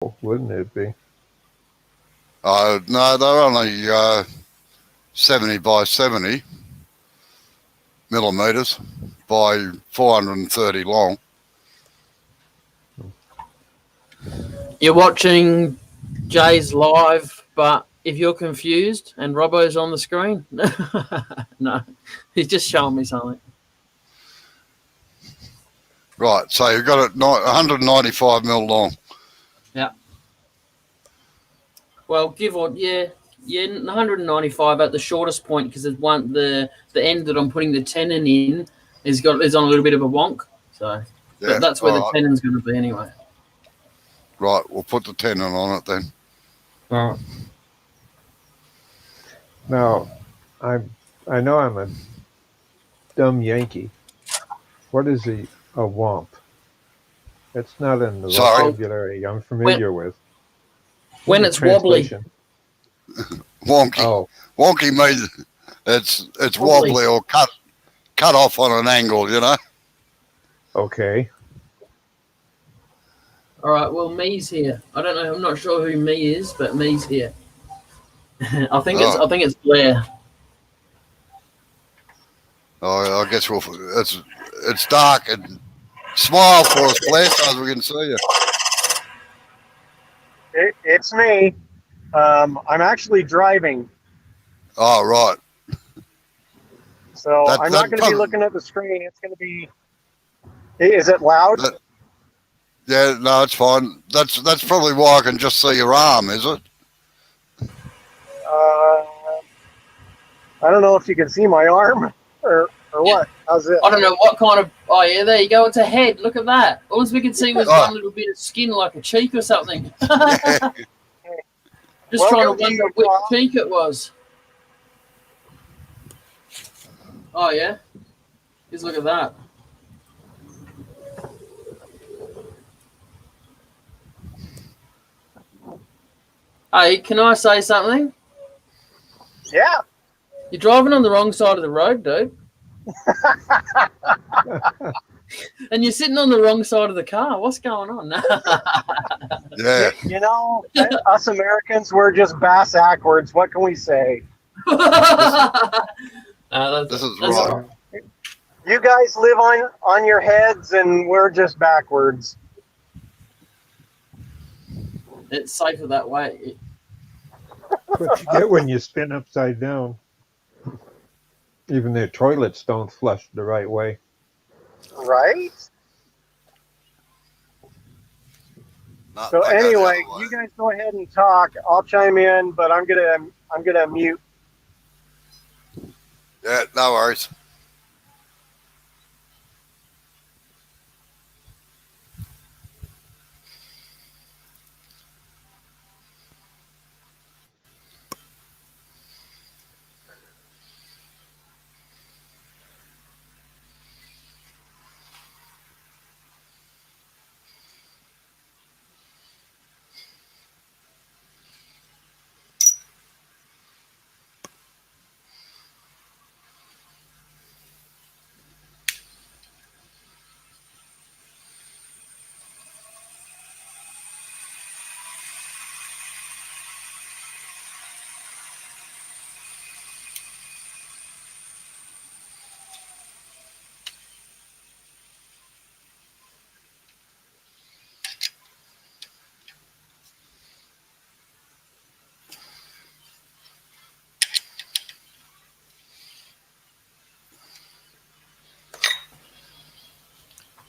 wouldn't it be? No, they're only 70 by 70 millimetres by 430 long. You're watching Jay's live, but if you're confused and Robbo's on the screen, no, he's just showing me something. Right, so you've got it 195 mil long. Yeah. Well, give or 195 at the shortest point, because the end that I'm putting the tenon in is on a little bit of a wonk. So but that's where the tenon's going to be anyway. Right, we'll put the tenon on it then. All right. Now, I know I'm a dumb Yankee. What is a womp? It's not in the vocabulary I'm familiar with. When it's wobbly. Wonky. Oh. Wonky means it's wobbly or cut off on an angle, you know. Okay. All right. Well, Me's here. I don't know. I'm not sure who Me is, but Me's here. I think it's Blair. Oh, I guess it's dark, and smile for us, Blair, so we can see you. It's me. I'm actually driving. Oh, right. So I'm not going to be looking at the screen. It's going to be. Is it loud? Yeah, no, it's fine. That's probably why I can just see your arm, is it? I don't know if you can see my arm or what. How's it? I don't know what kind of. Oh yeah, there you go. It's a head. Look at that. All we could see was one little bit of skin, like a cheek or something. Just trying to wonder which cheek it was. Oh yeah. Just look at that. Hey, can I say something? Yeah. You're driving on the wrong side of the road, dude. And you're sitting on the wrong side of the car. What's going on? Yeah. You know, us Americans, we're just bass-ackwards. What can we say? This is right. You guys live on your heads, and we're just backwards. It's safer that way. What you get when you spin upside down. Even their toilets don't flush the right way. Right? So anyway, you guys go ahead and talk. I'll chime in, but I'm gonna mute. Yeah, no worries.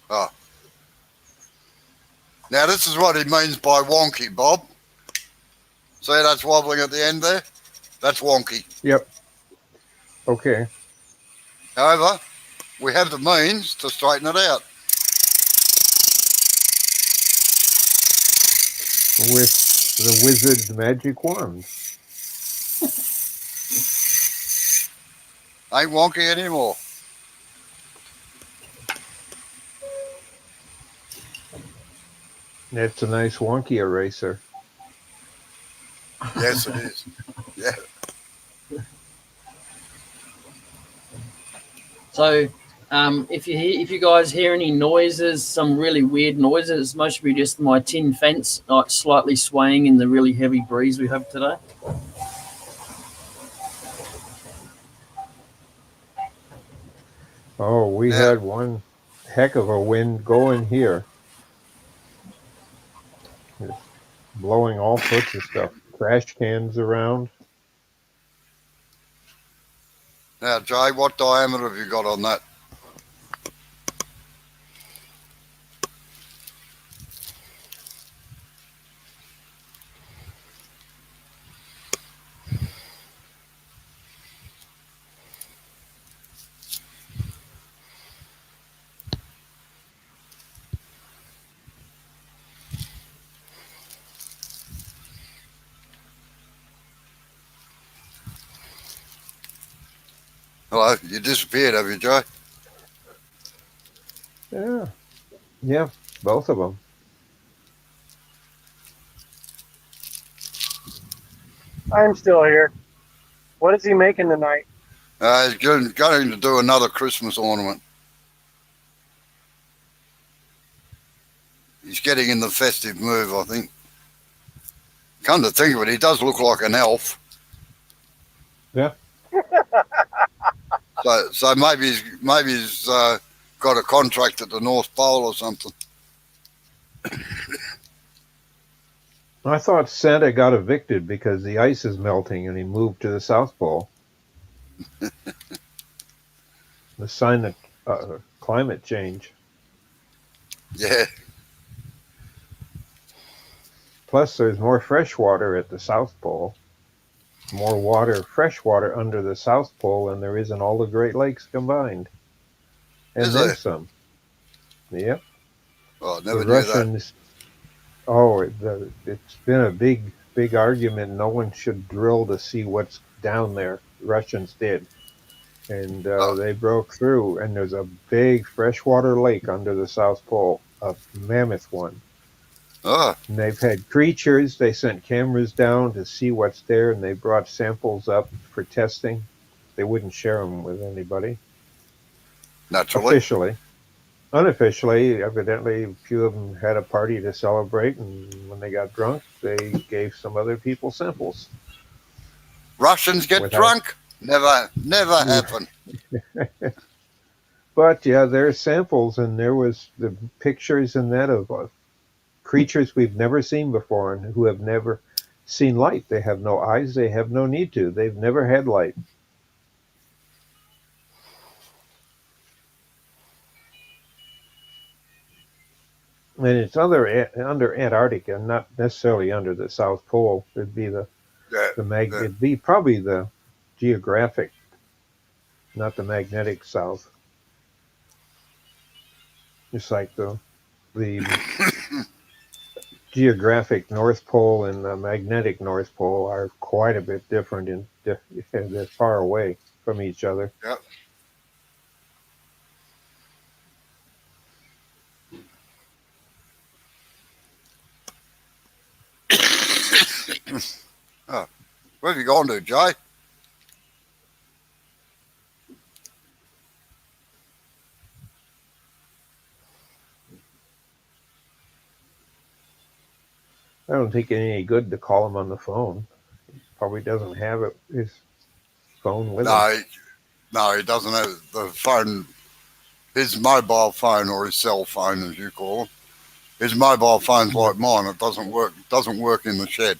Oh. Now, this is what he means by wonky, Bob. See that's wobbling at the end there? That's wonky. Yep. Okay. However, we have the means to straighten it out. With the wizard's magic wand. Ain't wonky anymore. That's a nice wonky eraser. Yes, it is. Yeah. So If you guys hear any noises, some really weird noises, it's mostly just my tin fence like slightly swaying in the really heavy breeze we have today. Oh, we had one heck of a wind going here. It's blowing all sorts of stuff, trash cans around. Now, Jay, what diameter have you got on that? Hello, you disappeared, have you, Jay? Yeah, both of them. I'm still here. What is he making tonight? He's going to do another Christmas ornament. He's getting in the festive mood, I think. Come to think of it, he does look like an elf. Yeah. So maybe he's got a contract at the North Pole or something. I thought Santa got evicted because the ice is melting and he moved to the South Pole. The sign of climate change. Yeah. Plus, there's more fresh water at the South Pole. More water, fresh water under the South Pole than there is in all the Great Lakes combined. And then some. Yep. Oh, never the knew Russians, that. Oh, it's been a big argument. No one should drill to see what's down there. The Russians did. And they broke through, and there's a big freshwater lake under the South Pole, a mammoth one. And they've had creatures. They sent cameras down to see what's there, and they brought samples up for testing. They wouldn't share them with anybody. Naturally. Officially. Unofficially, evidently, a few of them had a party to celebrate, and when they got drunk, they gave some other people samples. Russians get drunk? Never happen. But yeah, there's samples, and there was the pictures in that of creatures we've never seen before and who have never seen light. They have no eyes. They have no need to. They've never had light. And it's under Antarctica, not necessarily under the South Pole. It'd be it'd be probably the geographic, not the magnetic South. Just like the geographic North Pole and the magnetic North Pole are quite a bit different, and they're far away from each other. Yep. Oh, where have you gone to, Jay? I don't think it's any good to call him on the phone. He probably doesn't have his phone with him. No, he doesn't have the phone. His mobile phone, or his cell phone, as you call it. His mobile phone's like mine. It doesn't work. Doesn't work in the shed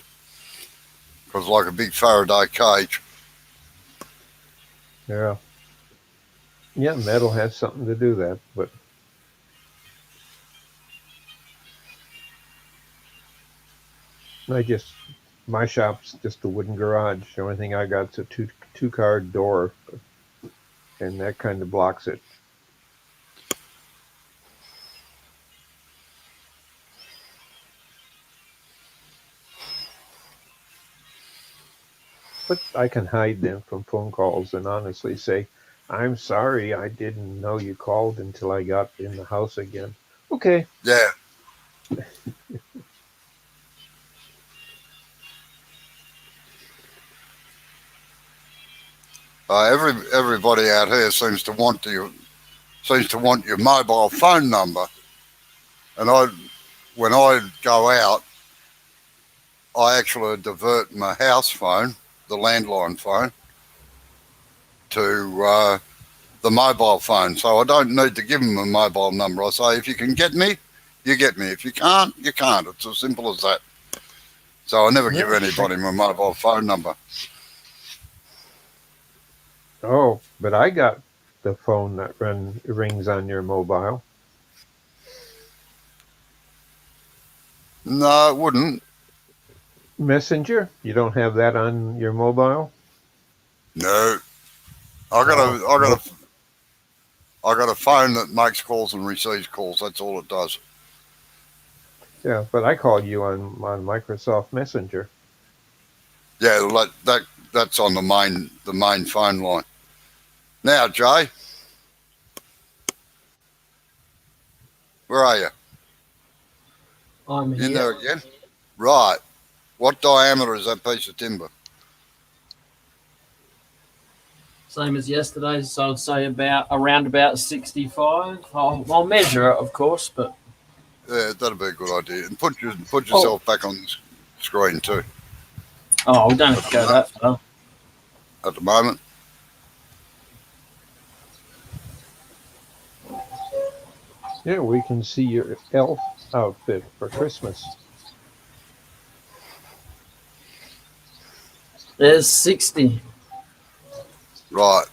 because like a big Faraday cage. Yeah. Yeah, metal has something to do that, but my shop's just a wooden garage. The only thing I got's a two-car door, and that kind of blocks it. But I can hide them from phone calls and honestly say, I'm sorry, I didn't know you called until I got in the house again. Okay. Yeah. Everybody out here seems to want seems to want your mobile phone number. And when I go out, I actually divert my house phone, the landline phone, to the mobile phone. So I don't need to give them a mobile number. I say, if you can get me, you get me. If you can't, you can't. It's as simple as that. So I never give anybody my mobile phone number. Oh, but I got the phone that rings on your mobile. No, it wouldn't. Messenger? You don't have that on your mobile? No. I got a phone that makes calls and receives calls. That's all it does. Yeah, but I call you on Microsoft Messenger. Yeah, that's on the main phone line. Now, Jay, where are you? I'm here. In there again? Right. What diameter is that piece of timber? Same as yesterday, so I'd say around about 65. I'll measure it, of course, but Yeah, that'd be a good idea. And put yourself back on the screen too. we don't have to go that far. At the moment. Yeah, we can see your elf outfit for Christmas. There's 60. Right.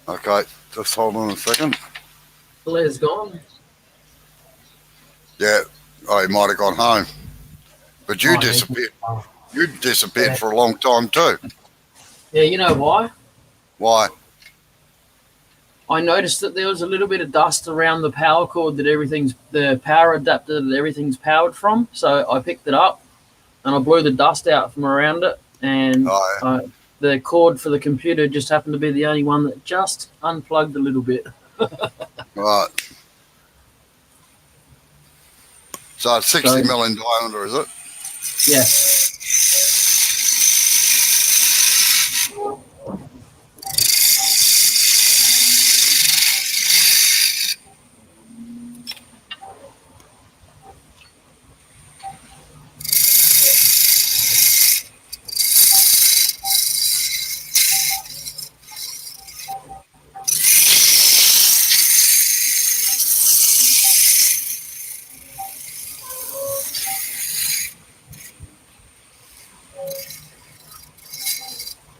Okay, just hold on a second. Blair's gone. Yeah, he might have gone home. But you disappeared. You disappeared for a long time too. Yeah, you know why? Why? I noticed that there was a little bit of dust around the power cord the power adapter that everything's powered from. So I picked it up and I blew the dust out from around it. And the cord for the computer just happened to be the only one that just unplugged a little bit. Right. So it's 60 mil in diameter, is it? Yes.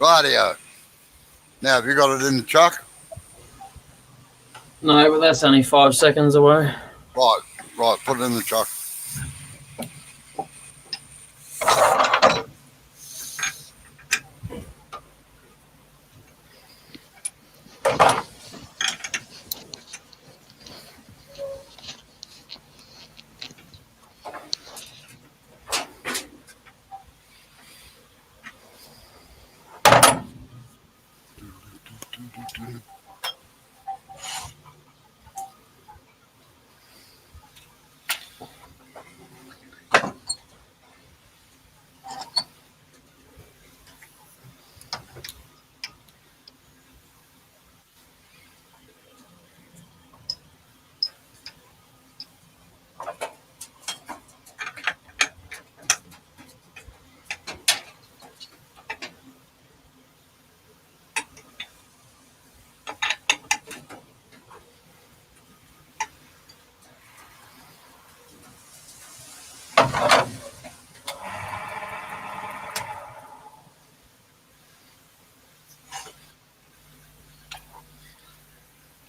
Rightio. Now, have you got it in the chuck? No, but that's only 5 seconds away. Right. Put it in the chuck.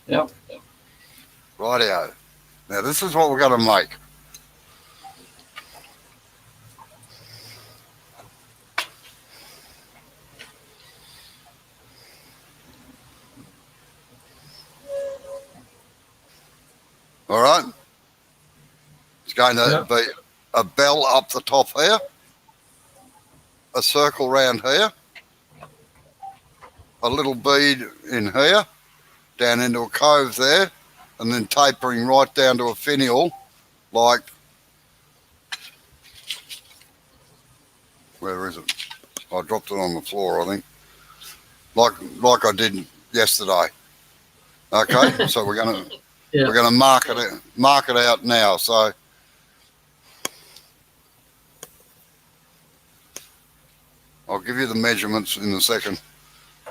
Yep. Rightio. Now, this is what we're going to make. All right? It's going to be a bell up the top here, a circle round here, a little bead in here, down into a cove there, and then tapering right down to a finial, like, where is it? I dropped it on the floor, I think, like I did yesterday. Okay, so we're gonna mark it out now. So I'll give you the measurements in a second.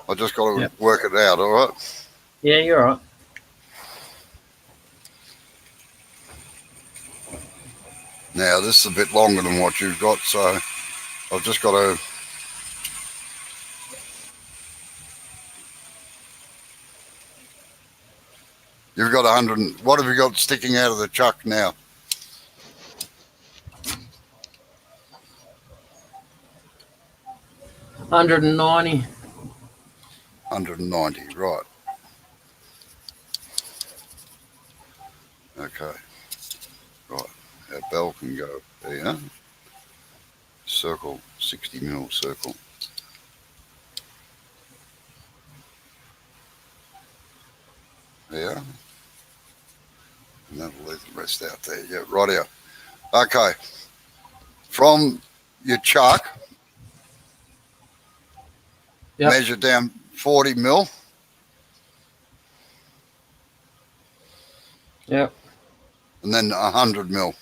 I just got to work it out. All right. Yeah, you're all right. Now this is a bit longer than what you've got, so I've just got to. You've got 100. What have you got sticking out of the chuck now? 190. 190, right. Okay. Right. Our bell can go there. Circle, 60 mil circle. There. And that'll leave the rest out there. Yeah, right here. Okay. From your chuck, measure down 40 mil. Yep. And then 100 mil.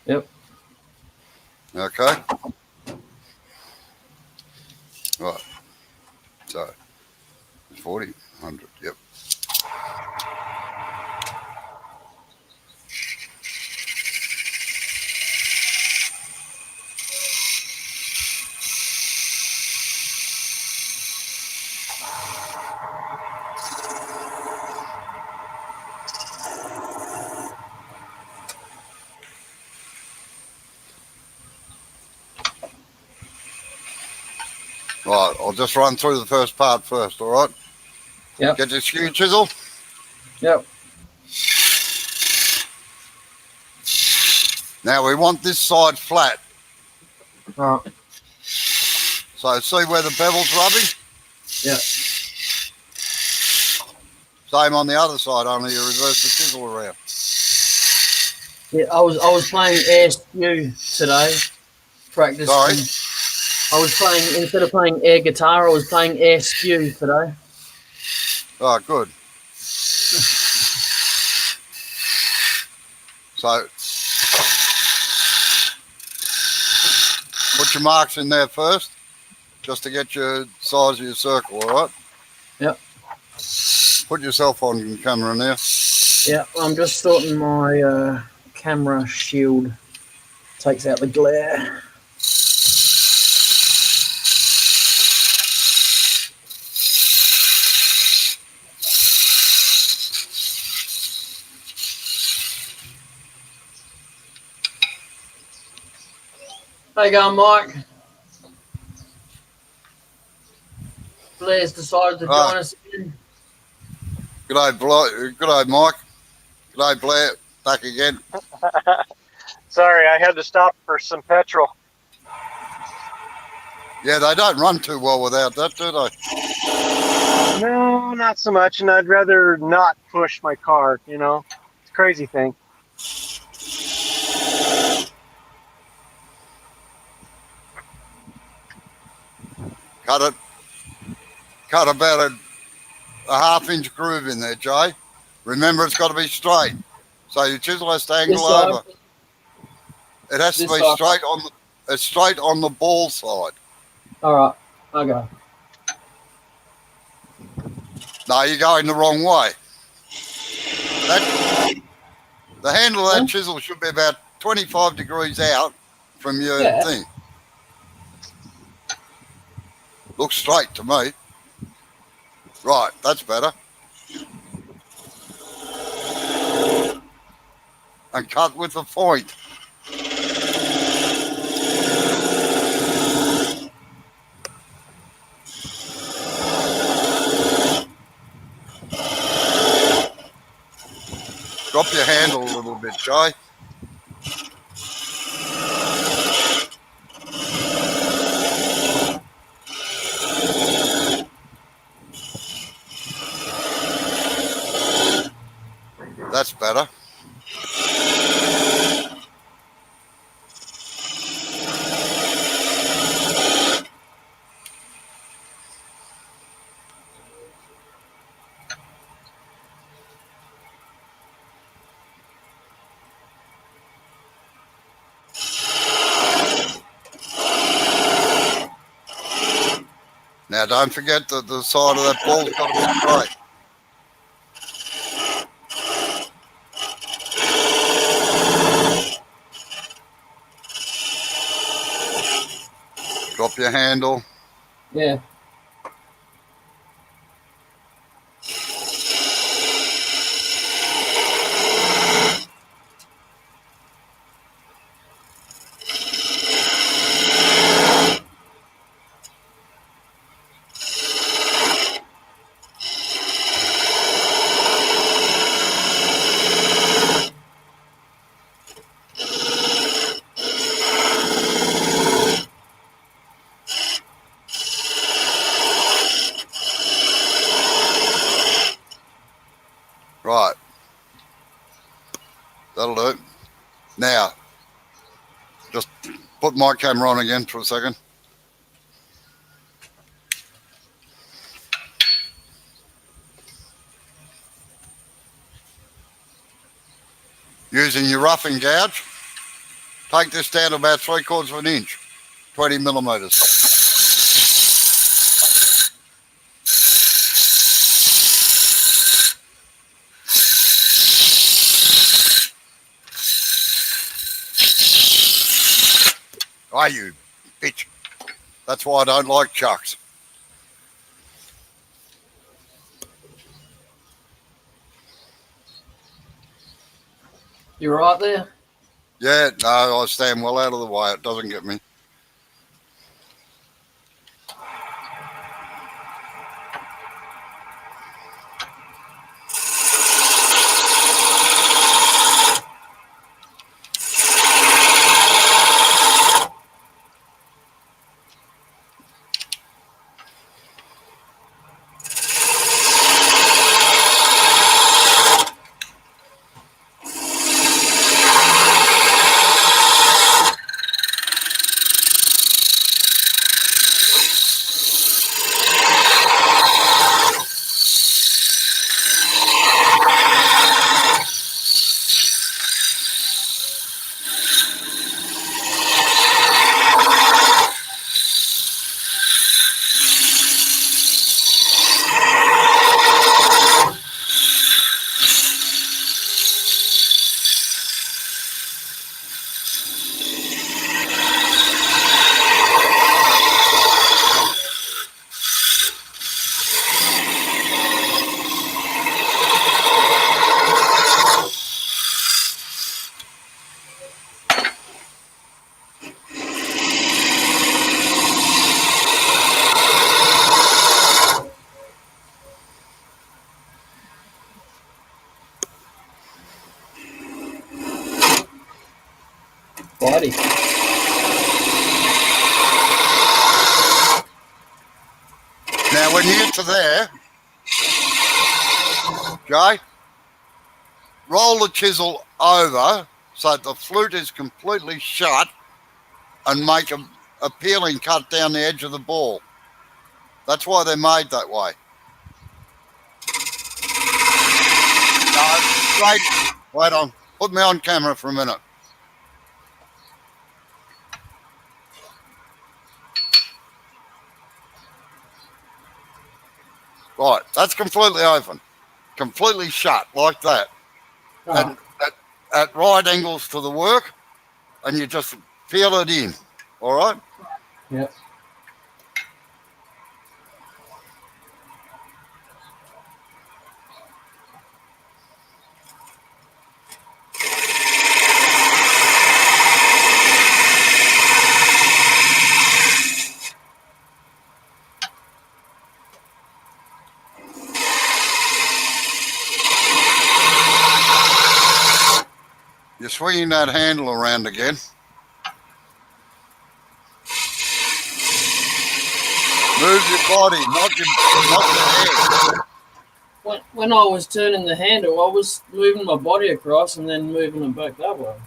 Yep. Okay. Right. So 40, 100. Yep. Right, I'll just run through the first part first, all right? Yep. Get your skew chisel. Yep. Now we want this side flat. All right. So see where the bevel's rubbing? Yep. Same on the other side, only you reverse the chisel around. Yeah, I was playing air skew today. Practicing. Sorry? I was playing, instead of playing air guitar, I was playing air skew today. Oh, good. So put your marks in there first, just to get your size of your circle, all right? Yep. Put yourself on camera now. Yeah, I'm just sorting my camera shield. Takes out the glare. How you going, Mike? Blair's decided to join us again. G'day, Mike. G'day, Blair. Back again. Sorry, I had to stop for some petrol. Yeah, they don't run too well without that, do they? No, not so much, and I'd rather not push my car, you know? It's a crazy thing. Cut about a half-inch groove in there, Jay. Remember, it's got to be straight. So your chisel has to angle over. It has to be straight on the ball side. All right, okay. No, you're going the wrong way. The handle of that chisel should be about 25 degrees out from your thing. Looks straight to me. Right, that's better. And cut with the point. Drop your handle a little bit, Jay. That's better. Now, don't forget that the side of that ball's got to be straight. Drop your handle. Yeah. Right. That'll do it. Now, just put my camera on again for a second. Using your roughing gouge, take this down to about 3/4 of an inch, 20 millimetres. Oh, you bitch. That's why I don't like chucks. You right there? Yeah, no, I stand well out of the way. It doesn't get me. Righty. Now, when you get to there, Jay, roll the chisel over so that the flute is completely shut and make a peeling cut down the edge of the ball. That's why they're made that way. No, straight. Wait on. Put me on camera for a minute. Right, that's completely open. Completely shut, like that. Oh. And at right angles to the work, and you just peel it in. All right? Yep. You're swinging that handle around again. Move your body, not your head. When I was turning the handle, I was moving my body across and then moving it back that way.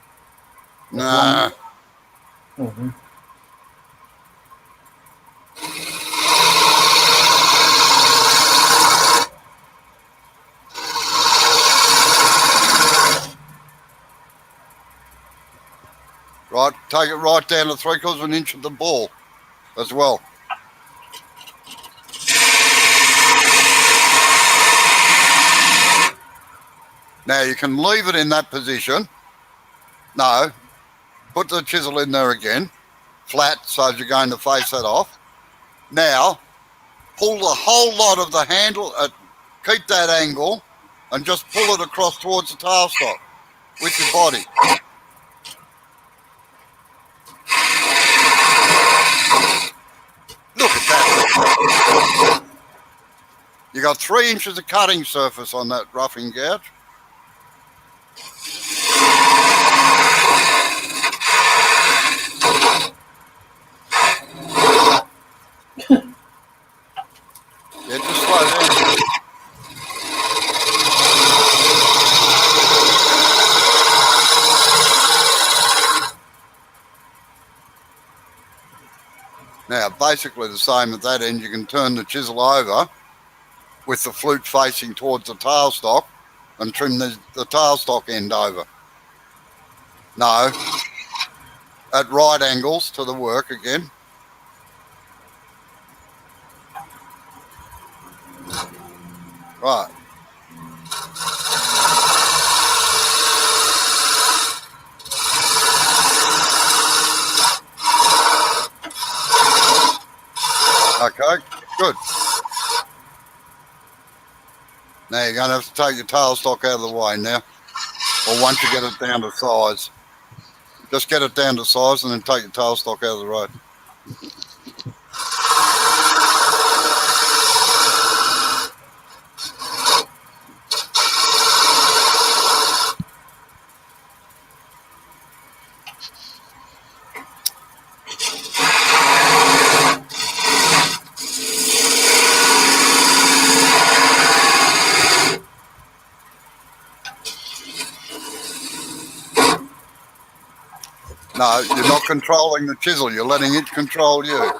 Nah. Mm-hmm. Right, take it right down to 3/4 of an inch of the ball as well. Now you can leave it in that position. No, put the chisel in there again, flat, so as you're going to face that off. Now, pull the whole lot of the handle, keep that angle, and just pull it across towards the tailstock with your body. Look at that. You got 3 inches of cutting surface on that roughing gouge. Yeah, just slow down. Now, basically the same at that end. You can turn the chisel over with the flute facing towards the tailstock and trim the tailstock end over. No, at right angles to the work again. Right. Okay, good. Now you're going to have to take your tailstock out of the way now, or once you get it down to size. Just get it down to size and then take your tailstock out of the road. No, you're not controlling the chisel. You're letting it control you.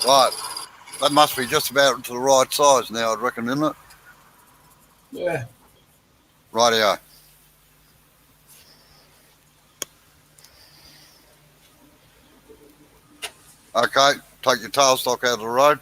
Right. That must be just about to the right size now, I'd reckon, isn't it? Yeah. Rightio. Okay, take your tailstock out of the road.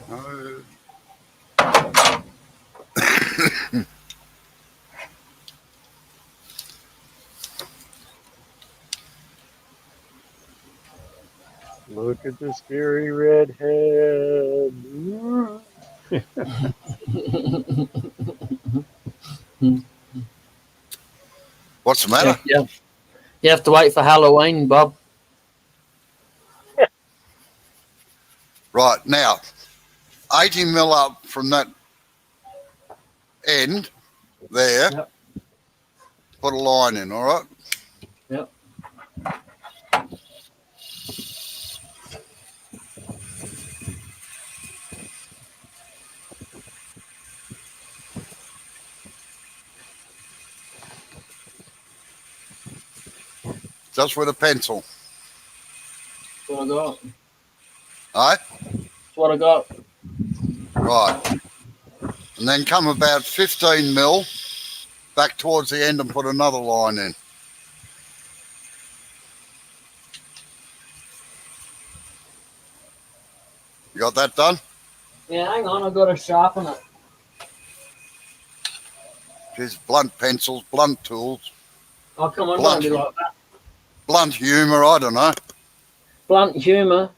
No. Look at the scary redhead. What's the matter? Yeah. You have to wait for Halloween, Bob. Right, now, 80 mil up from that end there. Yep. Put a line in, all right? Yep. Just with a pencil. That's what I got. All right? That's what I got. Right. And then come about 15 mil back towards the end and put another line in. You got that done? Yeah, hang on. I've got to sharpen it. Just blunt pencils, blunt tools, Oh, come on. Blunt. Don't be like that. blunt humour, I don't know. Blunt humour.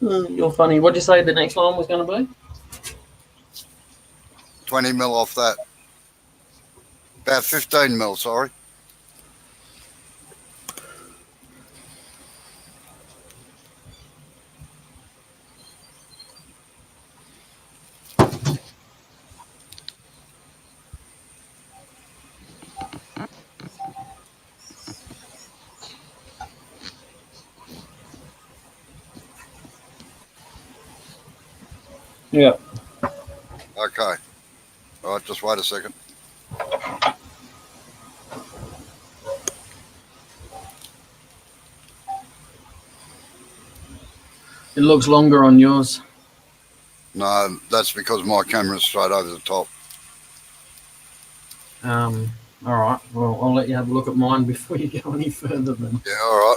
You're funny. What'd you say the next line was going to be? 20 mil off that. About 15 mil, sorry. Yeah. Okay. All right, just wait a second. It looks longer on yours. No, that's because my camera's straight over the top. All right. Well, I'll let you have a look at mine before you go any further then. Yeah, all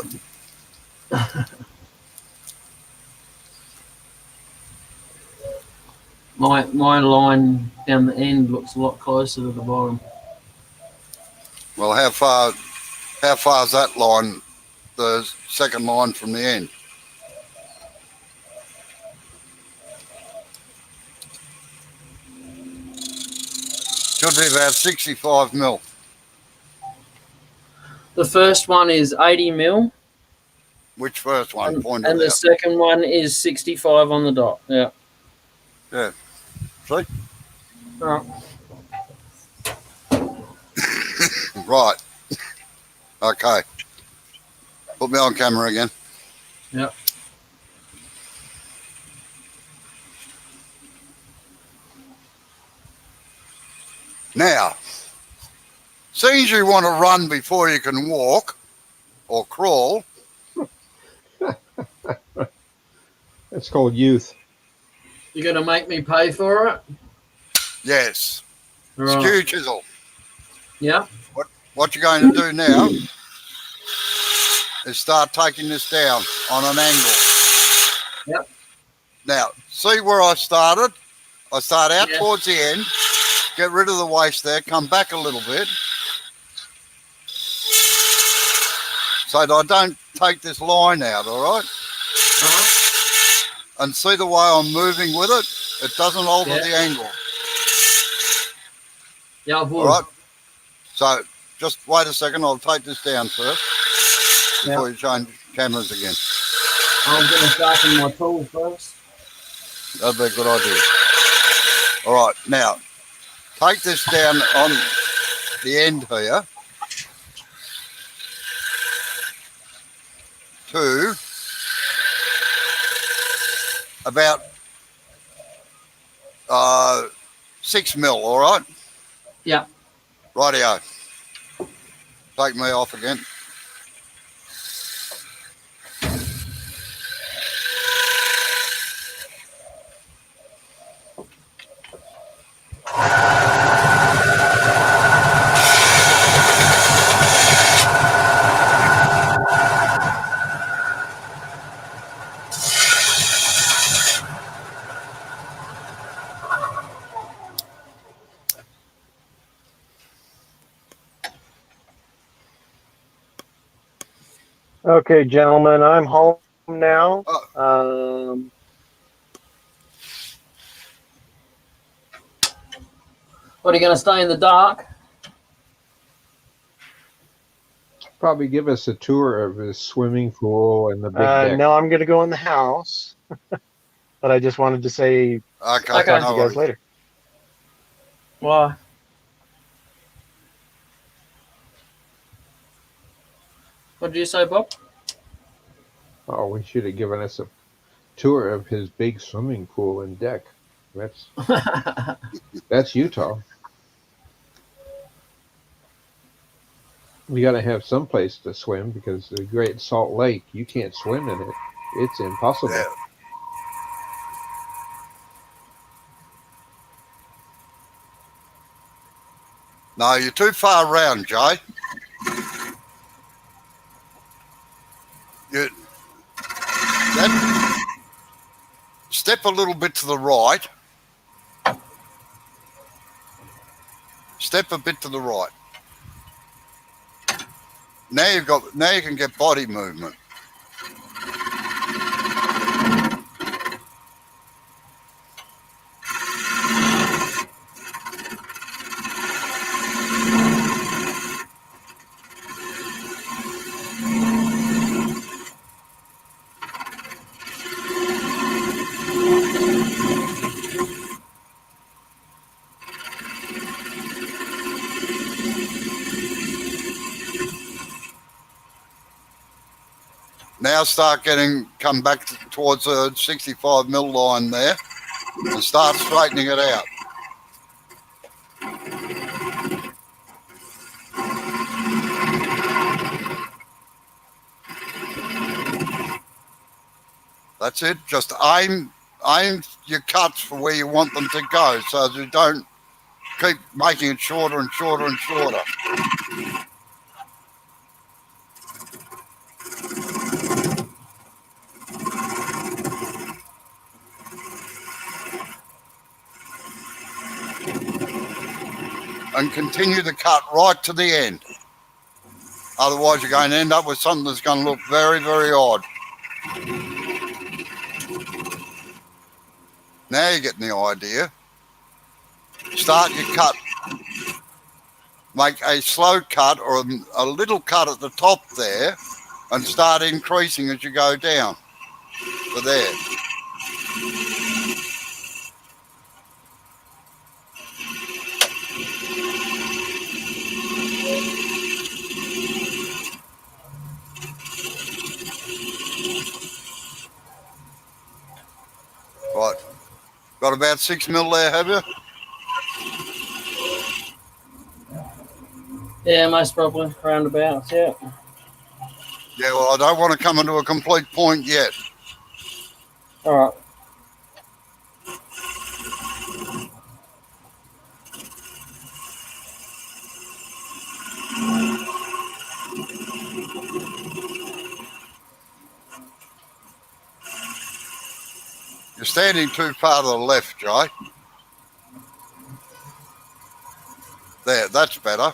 right. My line down the end looks a lot closer to the bottom. Well, how far is that line, the second line from the end? Should be about 65 mil. The first one is 80 mil. Which first one? Point and it the out. second one is 65 on the dot. Yeah. Yeah. See? All right. Right. Okay. Put me on camera again. Yep. Now, seeing you want to run before you can walk or crawl. That's called youth. You're going to make me pay for it? Yes. Right. Skew chisel. Yeah. What you're going to do now is start taking this down on an angle. Yep. Now, see where I started? I start out towards the end, get rid of the waste there, come back a little bit, so that I don't take this line out, all right? And see the way I'm moving with it? It doesn't alter the angle. Yeah, I will. All right? So, just wait a second, I'll take this down first before you change cameras again. I'm going to sharpen my tool first. That'd be a good idea. All right, now, take this down on the end here to about 6 mil, all right? Yeah. Rightio. Take me off again. Okay, gentlemen, I'm home now. What, are you going to stay in the dark? Probably give us a tour of his swimming pool and the big deck. No, I'm going to go in the house. But I just wanted to say, I'll talk to you guys later. Why? What did you say, Bob? Oh, we should have given us a tour of his big swimming pool and deck. That's Utah. We got to have some place to swim because the Great Salt Lake, you can't swim in it. It's impossible. Yeah. No, you're too far around, Jay. Step a little bit to the right. Step a bit to the right. Now you can get body movement. Now start come back towards the 65 mil line there and start straightening it out. That's it. Just aim your cuts for where you want them to go so that you don't keep making it shorter and shorter and shorter. And continue the cut right to the end. Otherwise, you're going to end up with something that's going to look very, very odd. Now you're getting the idea. Start your cut. Make a slow cut or a little cut at the top there and start increasing as you go down to there. Right. Got about 6 mil there, have you? Yeah, most probably roundabouts, yeah. Yeah, well, I don't want to come into a complete point yet. All right. You're standing too far to the left, Jay. There, that's better.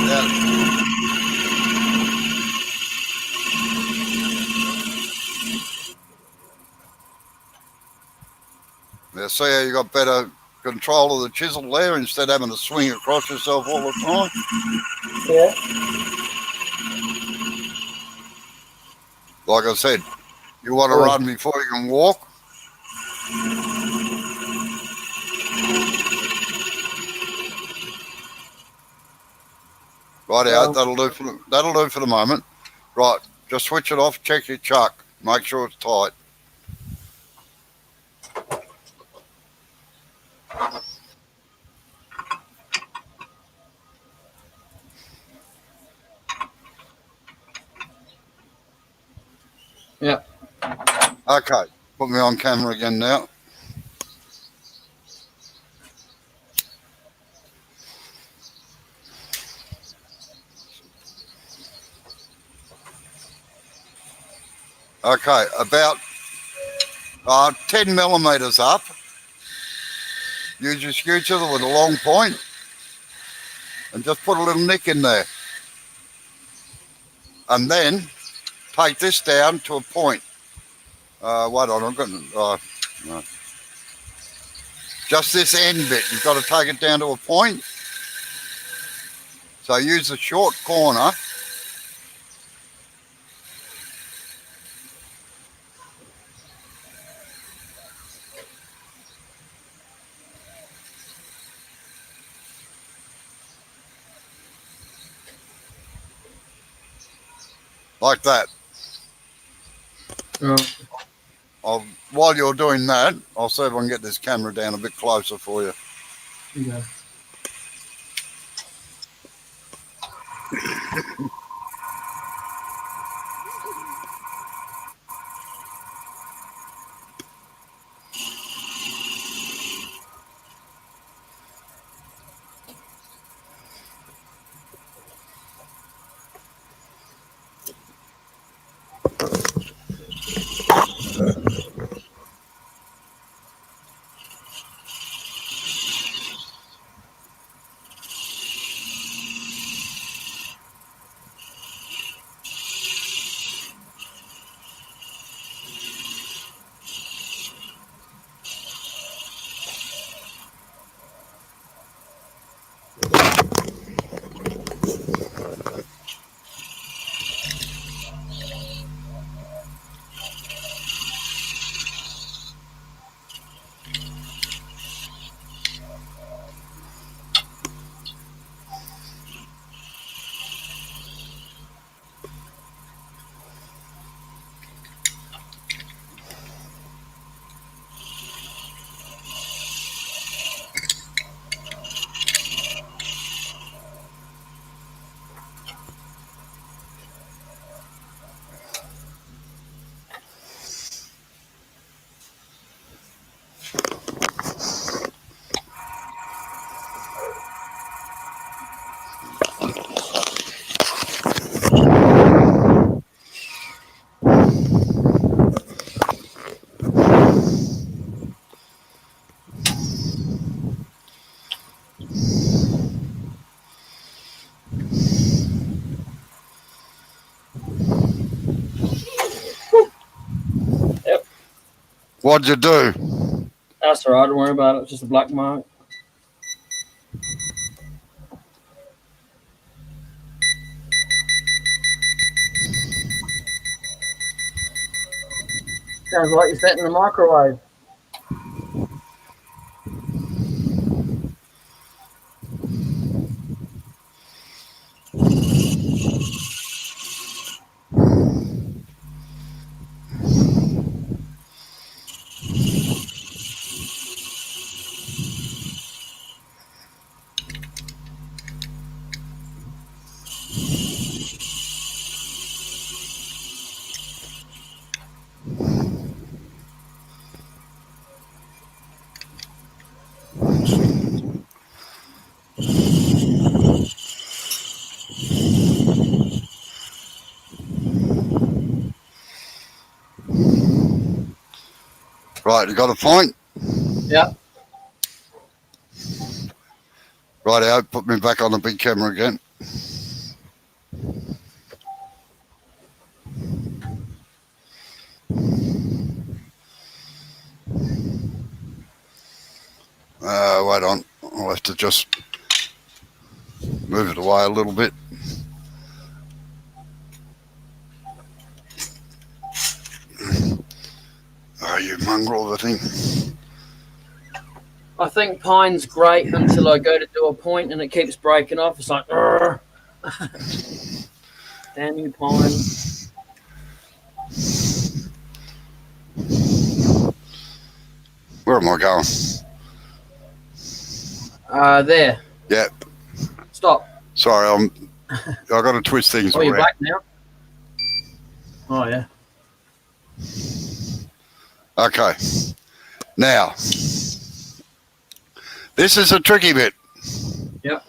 Yeah. Now, see how you got better control of the chisel there instead of having to swing across yourself all the time? Yeah. Like I said, you want to run before you can walk. Right out, that'll do for the moment. Right, just switch it off, check your chuck, make sure it's tight. Yep. Okay, put me on camera again now. Okay, about 10 millimeters up. Use your skew chisel with a long point and just put a little nick in there. And then take this down to a point. Wait on, I'm going to... no. Just this end bit, you've got to take it down to a point. So use the short corner. Like that. While you're doing that, I'll see if I can get this camera down a bit closer for you. Okay. Yep. What'd you do? That's all right. Don't worry about it. It's just a black mark. Sounds like you're setting the microwave. Right, you got a point? Yep. Righty-o, put me back on the big camera again. Wait on. I'll have to just move it away a little bit. Oh, you mongrel of a thing. I think pine's great until I go to do a point and it keeps breaking off. It's like, damn you, pine. Where am I going? There. Yep. Stop. Sorry, I got to twist things Oh, you're around. back now? Oh, yeah. Okay. Now, this is a tricky bit. Yep.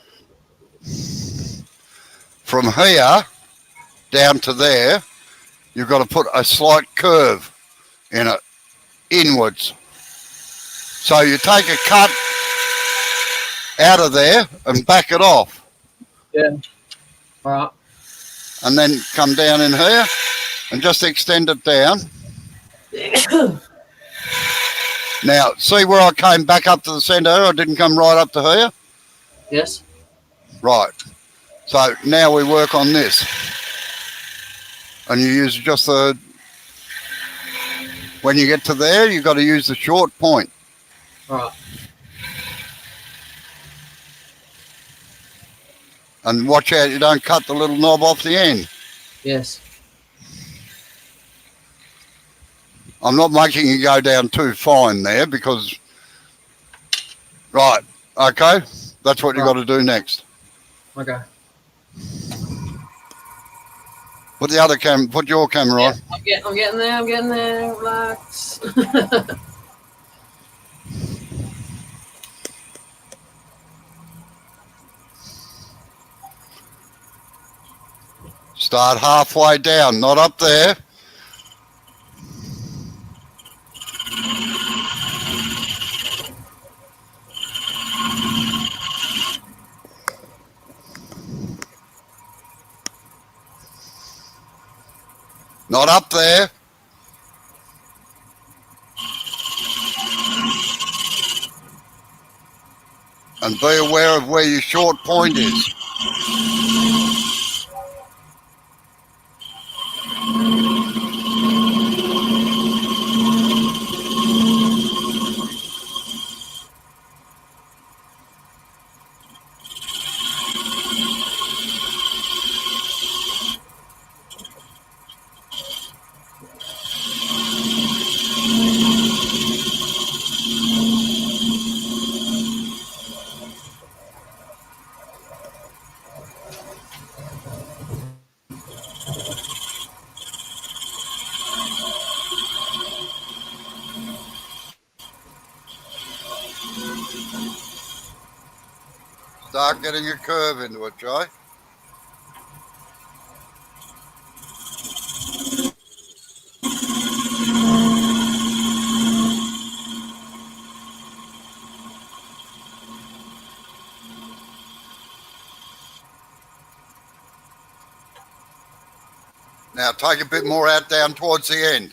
From here down to there, you've got to put a slight curve in it, inwards. So you take a cut out of there and back it off. Yeah. All right. And then come down in here and just extend it down. Now, see where I came back up to the centre? I didn't come right up to here? Yes. Right. So now we work on this. And you use just the... When you get to there, you've got to use the short point. All right. And watch out you don't cut the little knob off the end. Yes. I'm not making you go down too fine there because... Right. Okay. That's what you've got to do next. Okay. Put the other camera, put your camera on. I'm getting there. I'm getting there. Relax. Start halfway down, not up there. Not up there. And be aware of where your short point is. Start getting a curve into it, Joe. Now take a bit more out down towards the end.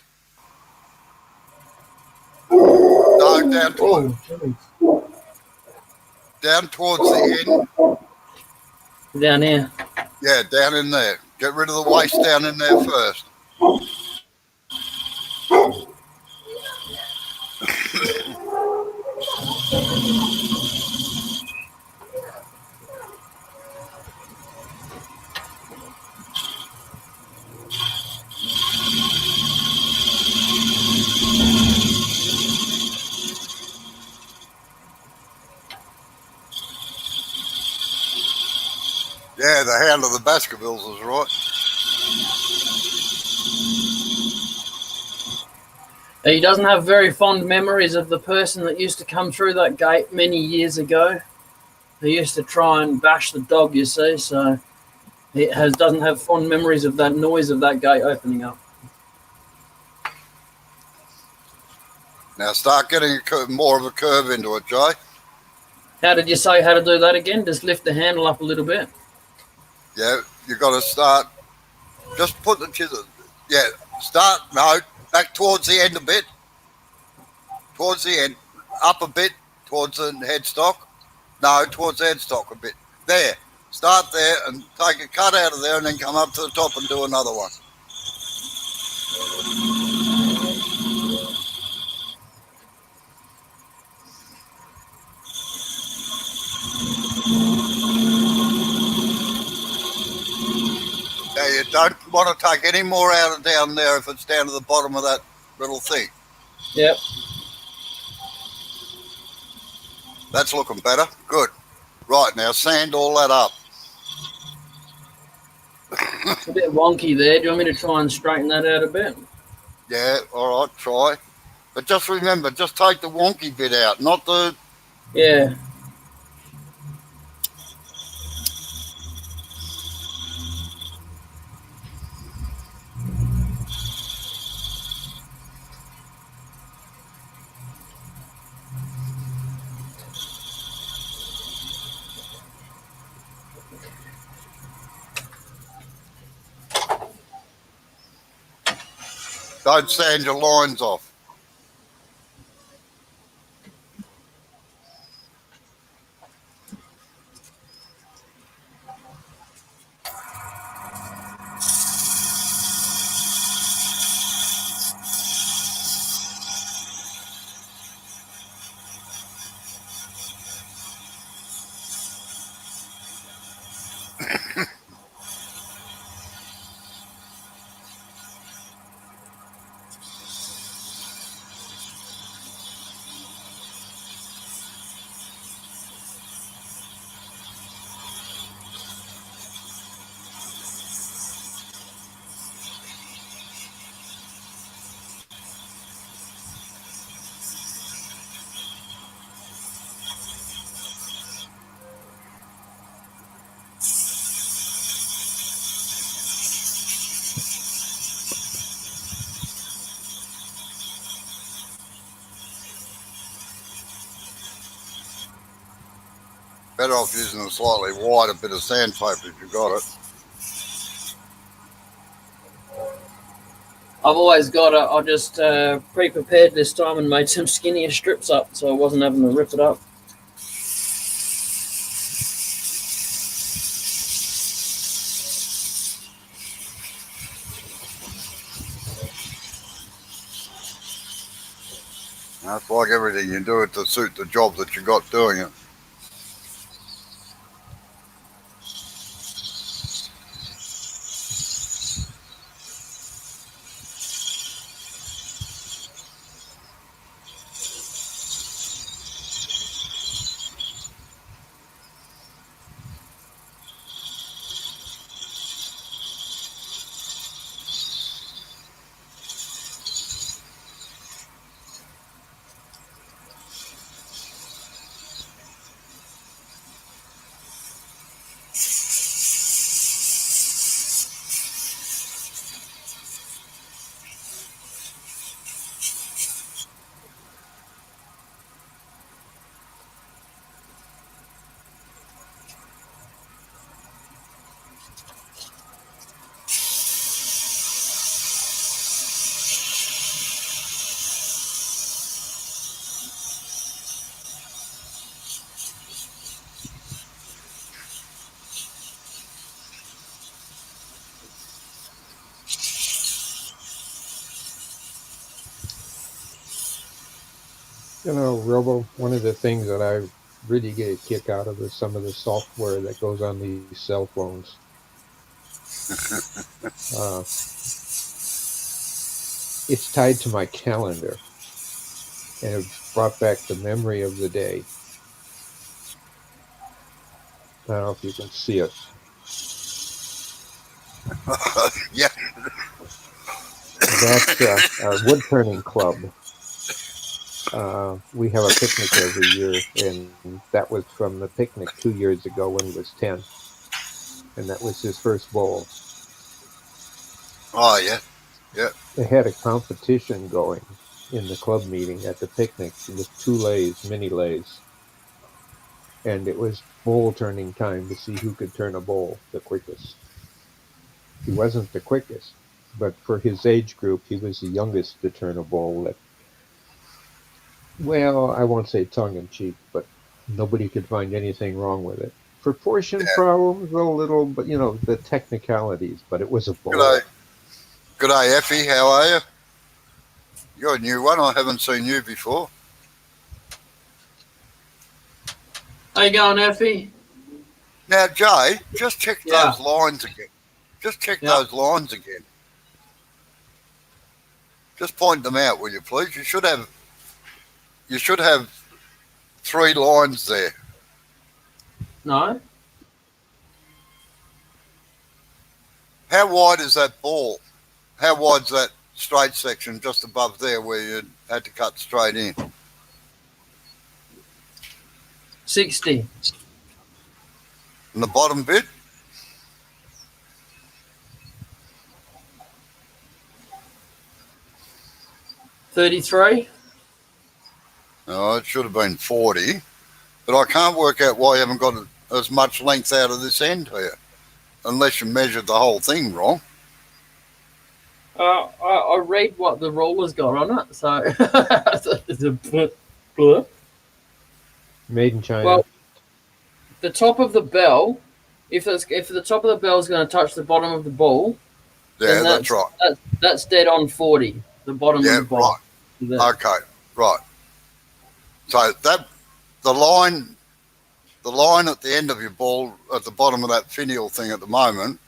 No, down towards the end. Down here. Yeah, down in there. Get rid of the waste down in there first. Yeah, the hand of the Baskervilles is right. He doesn't have very fond memories of the person that used to come through that gate many years ago. He used to try and bash the dog, you see, so he doesn't have fond memories of that noise of that gate opening up. Now start getting more of a curve into it, Jay. How did you say how to do that again? Just lift the handle up a little bit. Yeah, you got to start. Just put the chisel. Yeah, start. No, back towards the end a bit. Towards the end, up a bit towards the headstock. No, towards the headstock a bit. There. Start there and take a cut out of there, and then come up to the top and do another one. Now you don't want to take any more out of down there if it's down to the bottom of that little thing. Yep. That's looking better. Good. Right, now sand all that up. It's a bit wonky there. Do you want me to try and straighten that out a bit? Yeah, all right, try. But just remember, just take the wonky bit out, not the... Yeah. Don't sand your lines off. Better off using a slightly wider bit of sandpaper if you've got it. I've always got it. I just pre-prepared this time and made some skinnier strips up, so I wasn't having to rip it up. That's like everything, you do it to suit the job that you got doing it. You know, Robo, one of the things that I really get a kick out of is some of the software that goes on these cell phones. Uh, it's tied to my calendar, and it brought back the memory of the day. I don't know if you can see it. Yeah. That's our wood turning club. We have a picnic every year, and that was from the picnic 2 years ago when he was 10, and that was his first bowl. Oh, yeah. Yeah. They had a competition going in the club meeting at the picnic with 2 lays, mini lays, and it was bowl turning time to see who could turn a bowl the quickest. He wasn't the quickest, but for his age group, he was the youngest to turn a bowl that, well, I won't say tongue in cheek, but nobody could find anything wrong with it. Proportion Yeah. problems, a little, but you know, the technicalities, but it was a bowl. Good day, Effie. How are you? You're a new one. I haven't seen you before. How you going, Effie? Now, Jay, just check those lines again. Just check those lines again. Just point them out, will you, please? You should have 3 lines there. No. How wide is that ball? How wide's that straight section just above there where you had to cut straight in? 60. And the bottom bit? 33. Oh, it should have been 40. But I can't work out why you haven't got as much length out of this end here, unless you measured the whole thing wrong. I read what the ruler's got on it, so it's a blur. Made in China. Well, the top of the bell, if the top of the bell is going to touch the bottom of the ball, yeah, that's right. That's dead on 40. The bottom of the ball. Right. Okay, right. So that the line at the end of your ball at the bottom of that finial thing at the moment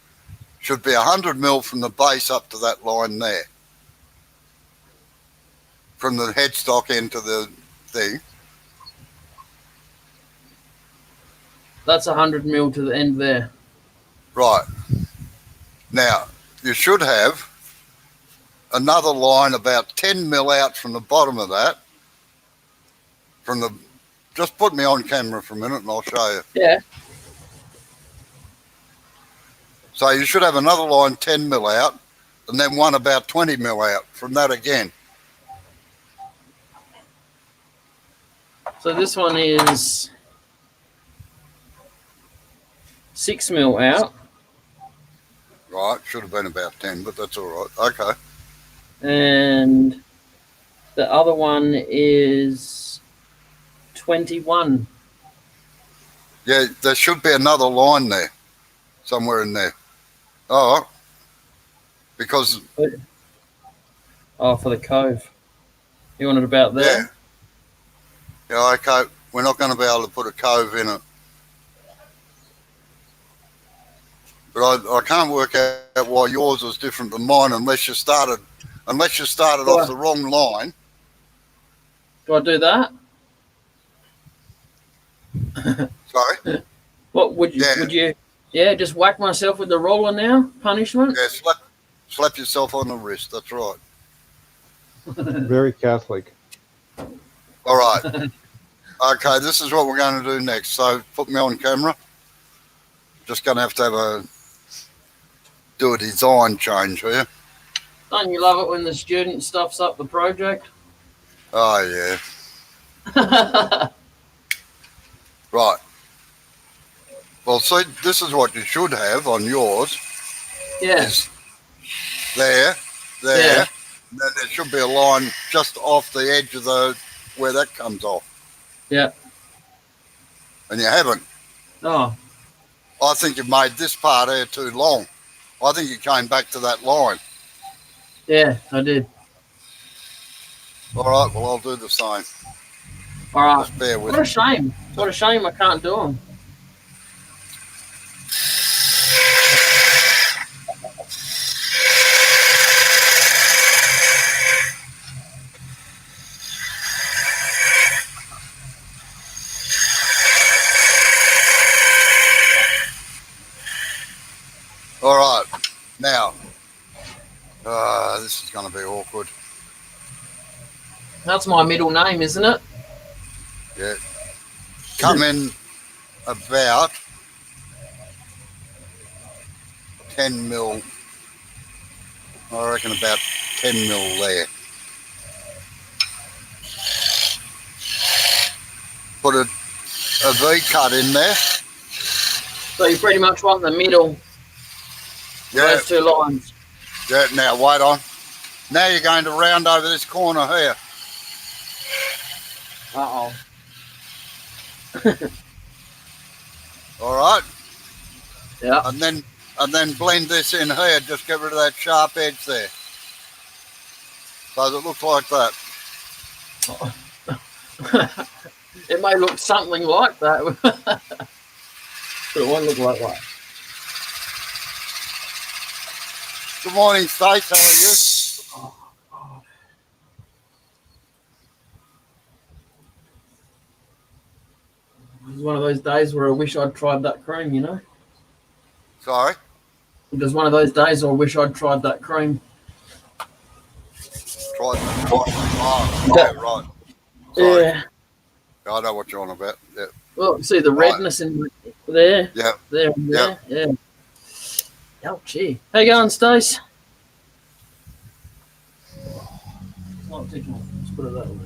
should be 100 mil from the base up to that line there, from the headstock end to the thing. That's 100 mil to the end there. Right. Now, you should have another line about 10 mil out from the bottom of that. Just put me on camera for a minute and I'll show you. Yeah. So you should have another line 10 mil out and then one about 20 mil out from that again. So this one is 6 mil out. Right, should have been about 10, but that's all right. Okay. And the other one is 21. Yeah, there should be another line there, somewhere in there. Oh, because... Oh, for the cove. You want it about there? Yeah, okay. We're not going to be able to put a cove in it. But I can't work out why yours was different than mine unless you started off the wrong line. Do I do that? Sorry? What would you just whack myself with the roller now? Punishment? Yeah, slap yourself on the wrist, that's right. Very Catholic. All right. Okay, this is what we're going to do next. So put me on camera. Just going to have do a design change here. Don't you love it when the student stuffs up the project? Oh, yeah. Right. Well, see, this is what you should have on yours. Yeah. Is there. Yeah. And then there should be a line just off the edge of where that comes off. Yeah. And you haven't. Oh. I think you've made this part here too long. I think you came back to that line. Yeah, I did. All right, well, I'll do the same. All right. Just bear with What a shame. What a shame I can't do them. All right. Now, this is going to be awkward. That's my middle name, isn't it? Yeah. Come in about 10 mil. I reckon about 10 mil there. Put a V cut in there. So you pretty much want the middle. Yeah. Those two lines. Yeah. Now wait on. Now you're going to round over this corner here. Uh-oh. All right. Yeah. And then blend this in here. Just get rid of that sharp edge there. So it looks like that. It may look something like that, but it won't look like that. Good morning, Stace. How are you? It's one of those days where I wish I'd tried that cream, you know? Sorry? There's one of those days where I wish I'd tried that cream. Tried that. Oh, yeah, right. Sorry. Yeah. I know what you're on about. Yeah. Well, see the redness in there. Yeah. There and there. Yeah. Oh, gee. How you going, Stace? Not ticking. Let's put it that way.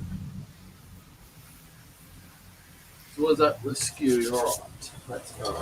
So was that the skew? All right. Let's go.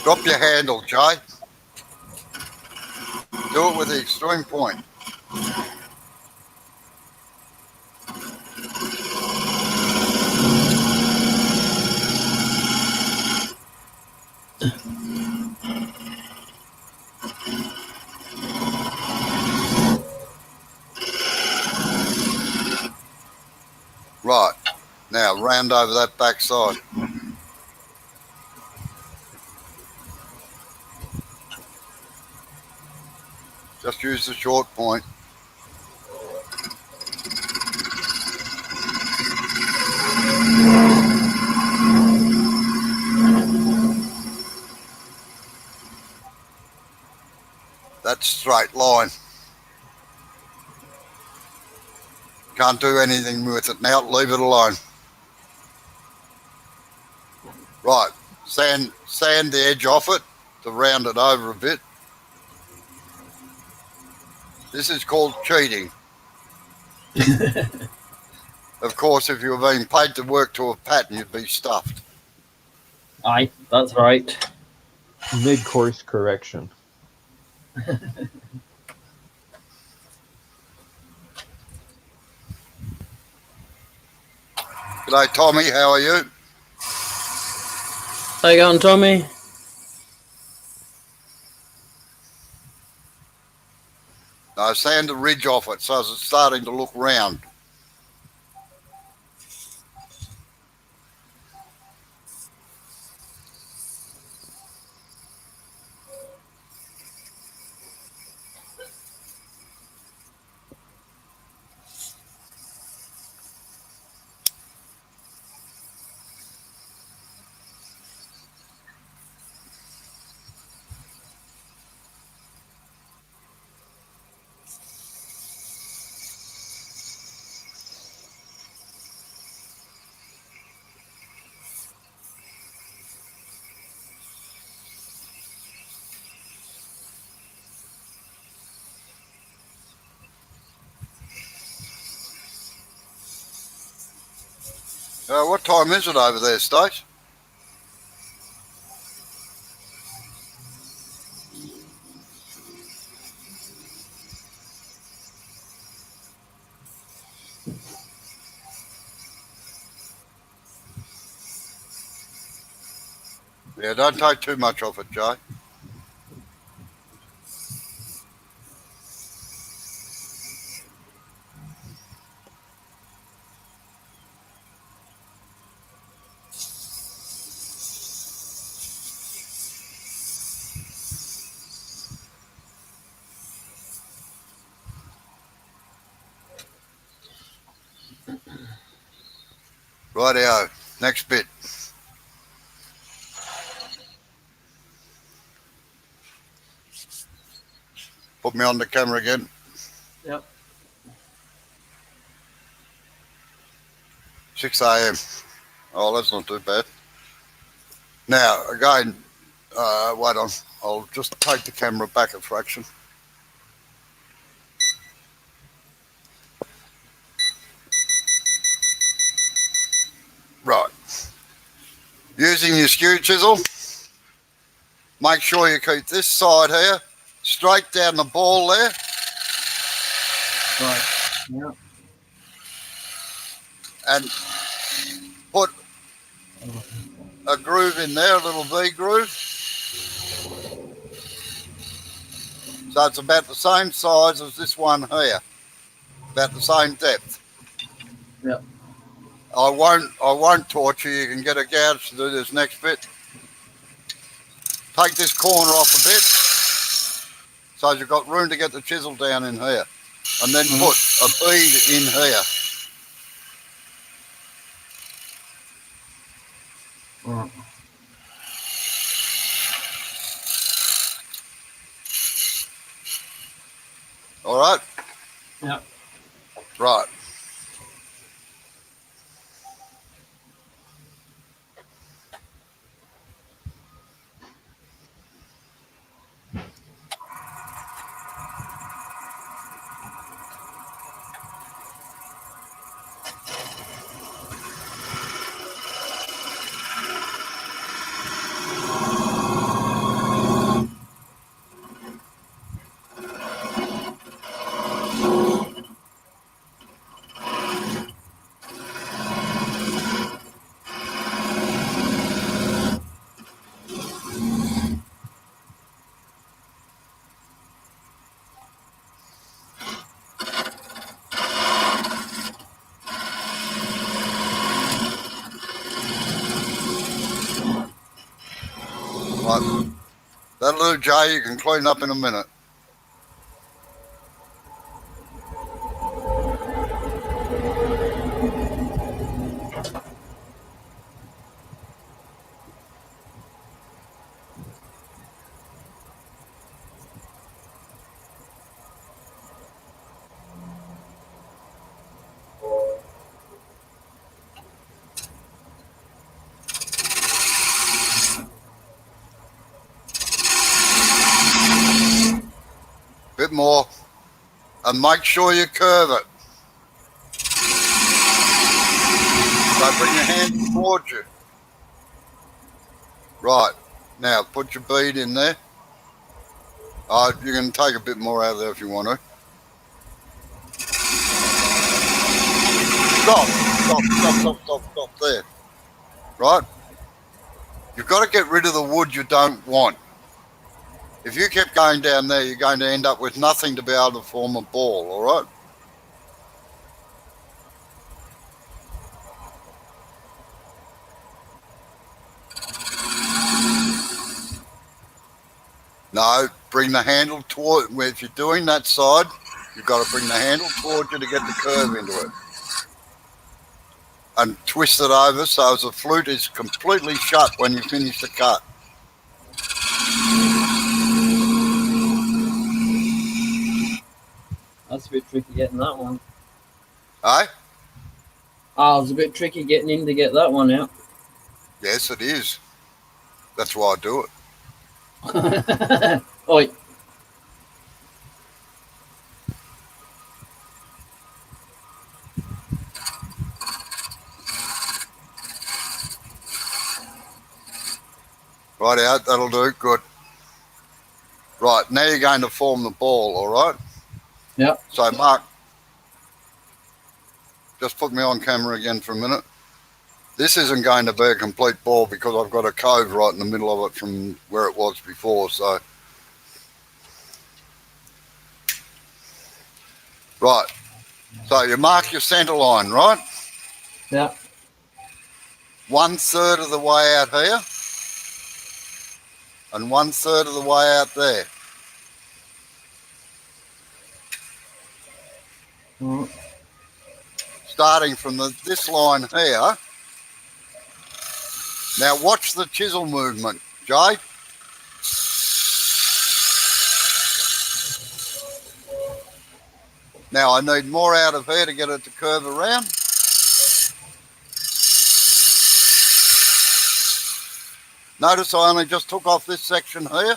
Drop your handle, Jay. Do it with the extreme point. Right. Now round over that back side. Just use the short point. That's straight line. Can't do anything with it now. Leave it alone. Right. Sand the edge off it to round it over a bit. This is called cheating. Of course, if you were being paid to work to a pattern, you'd be stuffed. Aye, that's right. Mid-course correction. G'day, Tommy. How are you? How you going, Tommy? No, sand the ridge off it so it's starting to look round. What time is it over there, Stace? Yeah, don't take too much off it, Jay. Rightio, next bit. Put me on the camera again. Yep. 6 a.m. Oh, that's not too bad. Now, again, wait on. I'll just take the camera back a fraction. Right. Using your skew chisel, make sure you keep this side here straight down the ball there. Right. Yeah. And put a groove in there, a little V groove. So it's about the same size as this one here, about the same depth. Yep. I won't torture you. You can get a gouge to do this next bit. Take this corner off a bit, so you've got room to get the chisel down in here, and then put a bead in here. Right. All right. Yep. Right. Right. That'll do, Jay. You can clean up in a minute. Bit more, and make sure you curve it. So bring your hand towards you. Right. Now put your bead in there. You can take a bit more out of there if you want to. Stop there. Right? You've got to get rid of the wood you don't want. If you keep going down there, you're going to end up with nothing to be able to form a ball, all right? No, bring the handle toward, if you're doing that side, you've got to bring the handle towards you to get the curve into it. And twist it over so the flute is completely shut when you finish the cut. That's a bit tricky getting that one. Eh? Oh, it was a bit tricky getting in to get that one out. Yes, it is. That's why I do it. Oi. Right out, that'll do. Good. Right, now you're going to form the ball, all right? Yep. So, Mark, just put me on camera again for a minute. This isn't going to be a complete ball because I've got a cove right in the middle of it from where it was before, so. Right, so you mark your centre line, right? Yep. 1/3 of the way out here and 1/3 of the way out there. Right. Starting from this line here. Now watch the chisel movement, Jay. Now I need more out of here to get it to curve around. Notice I only just took off this section here.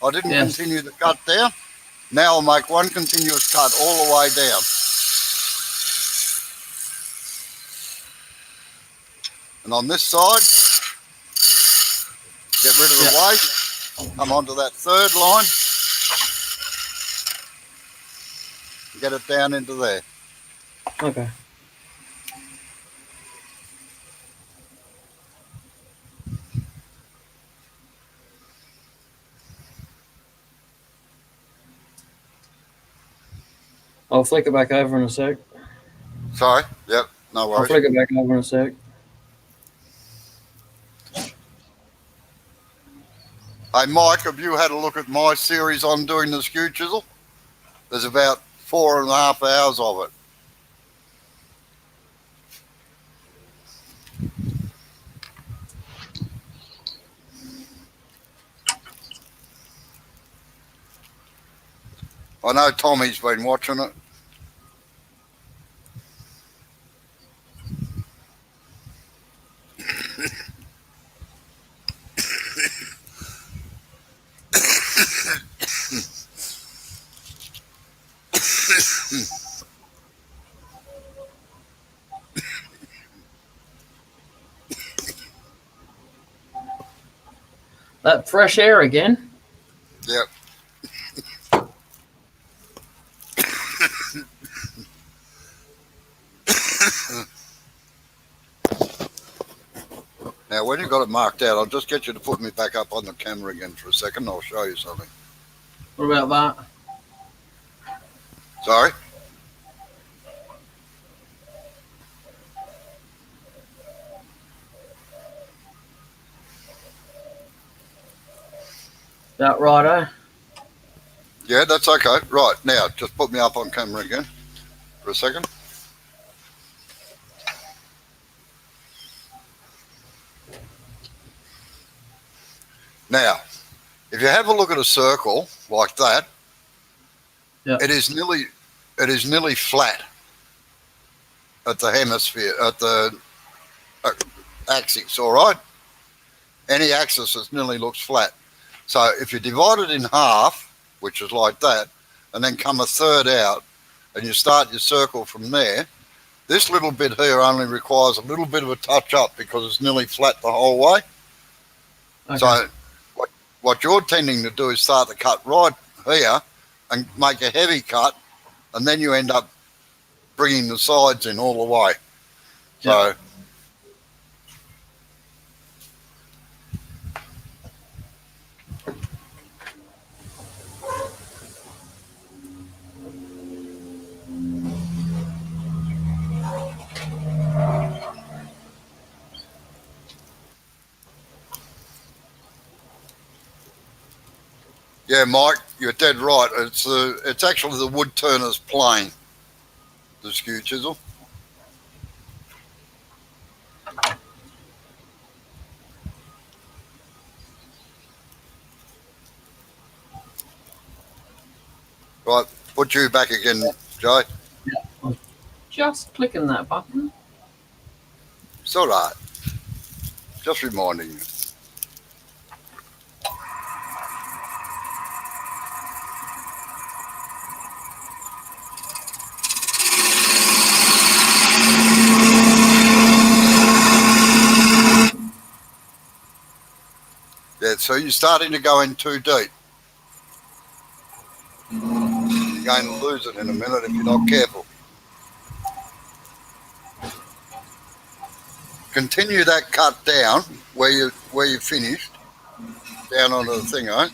I didn't continue the cut down. Now I'll make one continuous cut all the way down. And on this side, get rid of the weight, come onto that third line, get it down into there. Okay. I'll flick it back over in a sec. Sorry, yep, no worries. I'll flick it back over in a sec. Hey Mike, have you had a look at my series on doing the skew chisel? There's about 4.5 hours of it. I know Tommy's been watching it. That fresh air again. Yep. Now, when you've got it marked out, I'll just get you to put me back up on the camera again for a second. I'll show you something. What about that? Sorry? That righto? Yeah, that's okay. Right, now, just put me up on camera again for a second. Now, if you have a look at a circle like that, it is nearly flat at the hemisphere, at the axis, all right? Any axis, it nearly looks flat. So if you divide it in half, which is like that, and then come 1/3 out, and you start your circle from there, this little bit here only requires a little bit of a touch up because it's nearly flat the whole way. Okay. So what you're tending to do is start the cut right here and make a heavy cut, and then you end up bringing the sides in all the way. So yeah, Mike, you're dead right. It's actually the wood turner's plane, the skew chisel. Right, put you back again, Jay. Yeah. Just clicking that button. It's all right. Just reminding you. Yeah, so you're starting to go in too deep. You're going to lose it in a minute if you're not careful. Continue that cut down where you finished, down onto the thing, eh?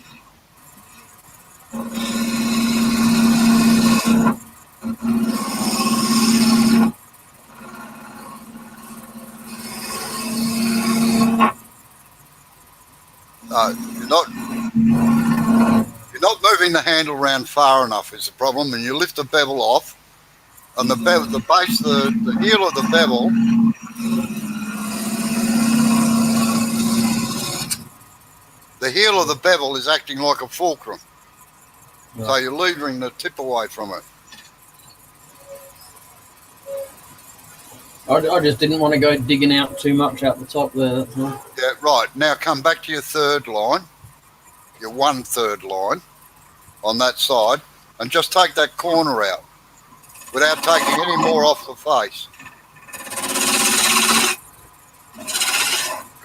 You're not moving the handle round far enough is the problem, and you lift the bevel off, and the heel of the bevel, is acting like a fulcrum. Right. So you're levering the tip away from it. I just didn't want to go digging out too much out the top there. Yeah, right. Now come back to your third line, your 1/3 line on that side, and just take that corner out without taking any more off the face.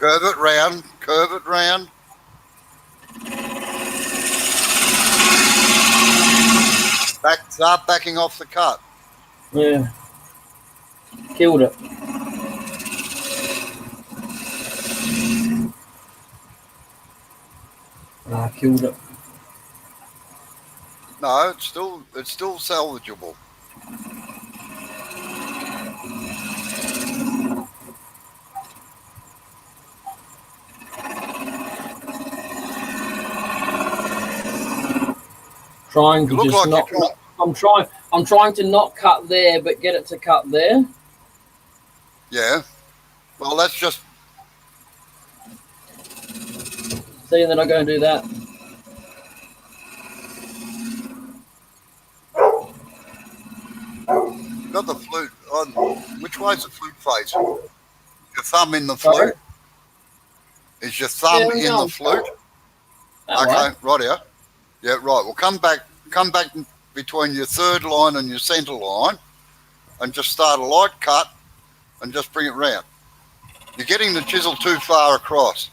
Curve it round, curve it round. Start backing off the cut. Yeah. Killed it. Killed it. No, it's still salvageable. Trying to just like I'm trying to not cut there, but get it to cut there. Yeah. Well, that's just. See, then I'm going to do that. Got the flute on. Which way is the flute facing? Your thumb in the flute? Is your thumb in the flute? Okay, right here. Yeah, right. Well, come back between your third line and your centre line, and just start a light cut, and just bring it round. You're getting the chisel too far across.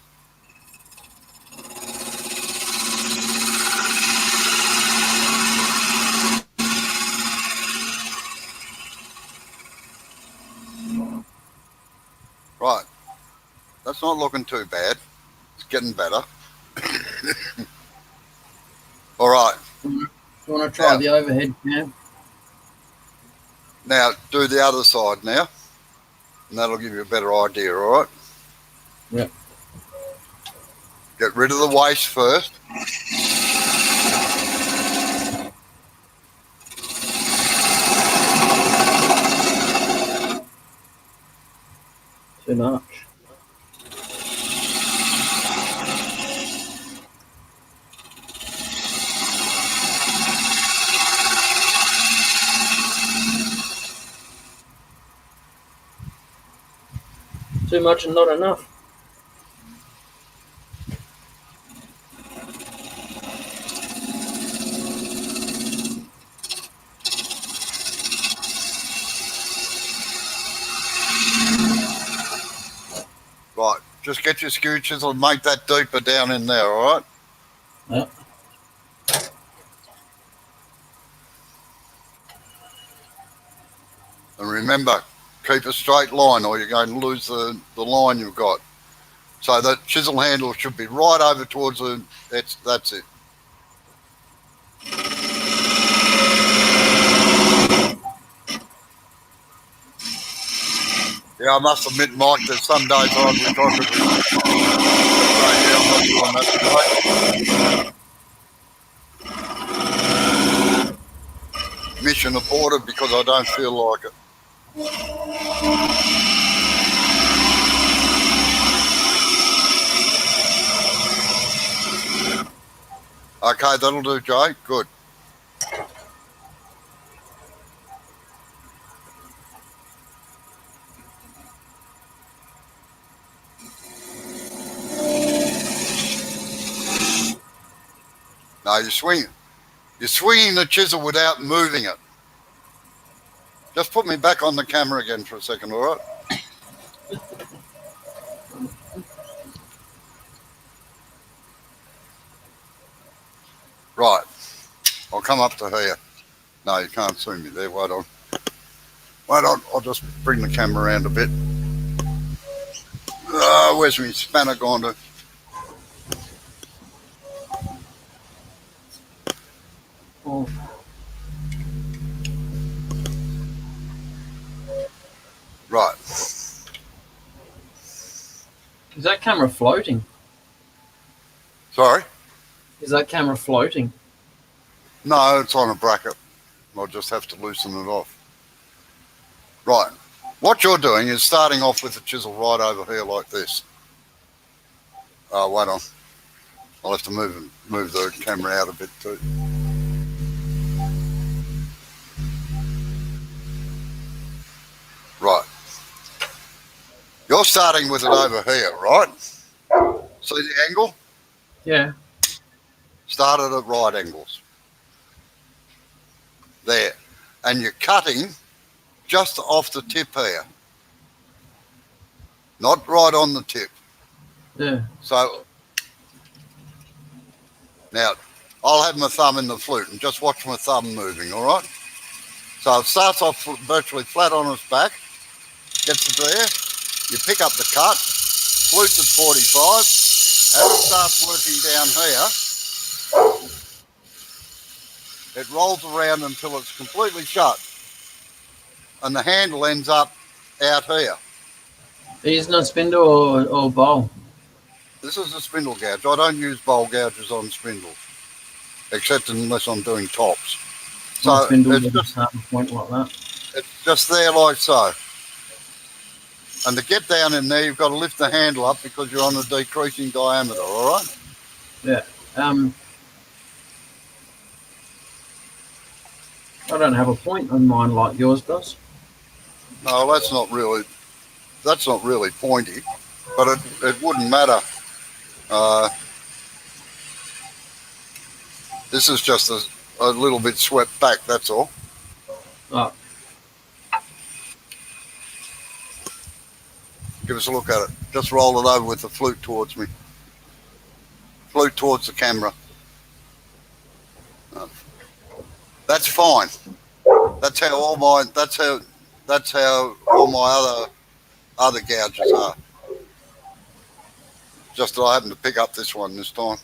Right. That's not looking too bad. It's getting better. All right. You want to try the overhead cam? Now do the other side now, and that'll give you a better idea, all right? Yep. Get rid of the waste first. Too much. Too much and not enough. Right, just get your skew chisel and make that deeper down in there, all right? Yep. And remember, keep a straight line or you're going to lose the line you've got. So that chisel handle should be right over towards the, that's it. Yeah, I must admit, Mike, there's some days I wish I could. I'm not doing that. Mission aborted because I don't feel like it. Okay, that'll do, Jay. Good. No, you're swinging the chisel without moving it. Just put me back on the camera again for a second, all right? come up to here. No, you can't see me there. Wait on. I'll just bring the camera around a bit. Where's my spanner gone to? Oh. Right. Is that camera floating? Sorry? Is that camera floating? No, it's on a bracket. I'll just have to loosen it off. Right. What you're doing is starting off with the chisel right over here like this. Wait on. I'll have to move the camera out a bit too. Right. You're starting with it over here, right? See the angle? Yeah. Start it at right angles. There. And you're cutting just off the tip here. Not right on the tip. Yeah. So, now, I'll have my thumb in the flute and just watch my thumb moving, all right? So it starts off virtually flat on its back, gets it there, you pick up the cut, flute at 45, as it starts working down here, it rolls around until it's completely shut, and the handle ends up out here. Is no spindle or bowl? This is a spindle gouge. I don't use bowl gouges on spindles, except unless I'm doing tops. So it's just a point like that. It's just there like so. And to get down in there, you've got to lift the handle up because you're on a decreasing diameter, all right? Yeah. I don't have a point on mine like yours does. No, that's not really pointy, but it wouldn't matter. This is just a little bit swept back, that's all. Oh. Give us a look at it. Just roll it over with the flute towards me. Flute towards the camera. That's fine. That's how all my other gouges are. Just that I happen to pick up this one this time.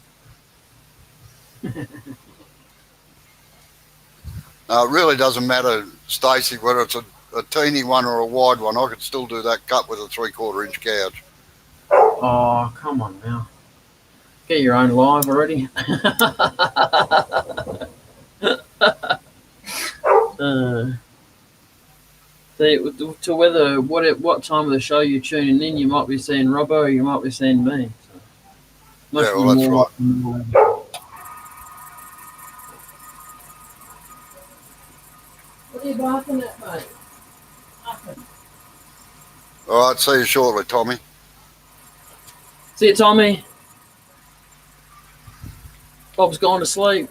Now, it really doesn't matter, Stacey, whether it's a teeny one or a wide one. I could still do that cut with a 3/4 inch gouge. Oh, come on now. Get your own live already. To whether what time of the show you're tuning in, you might be seeing Robbo, or you might be seeing me. So. Yeah, well, that's right. What are you barking at, mate? Nothing. All right, see you shortly, Tommy. See you, Tommy. Bob's gone to sleep.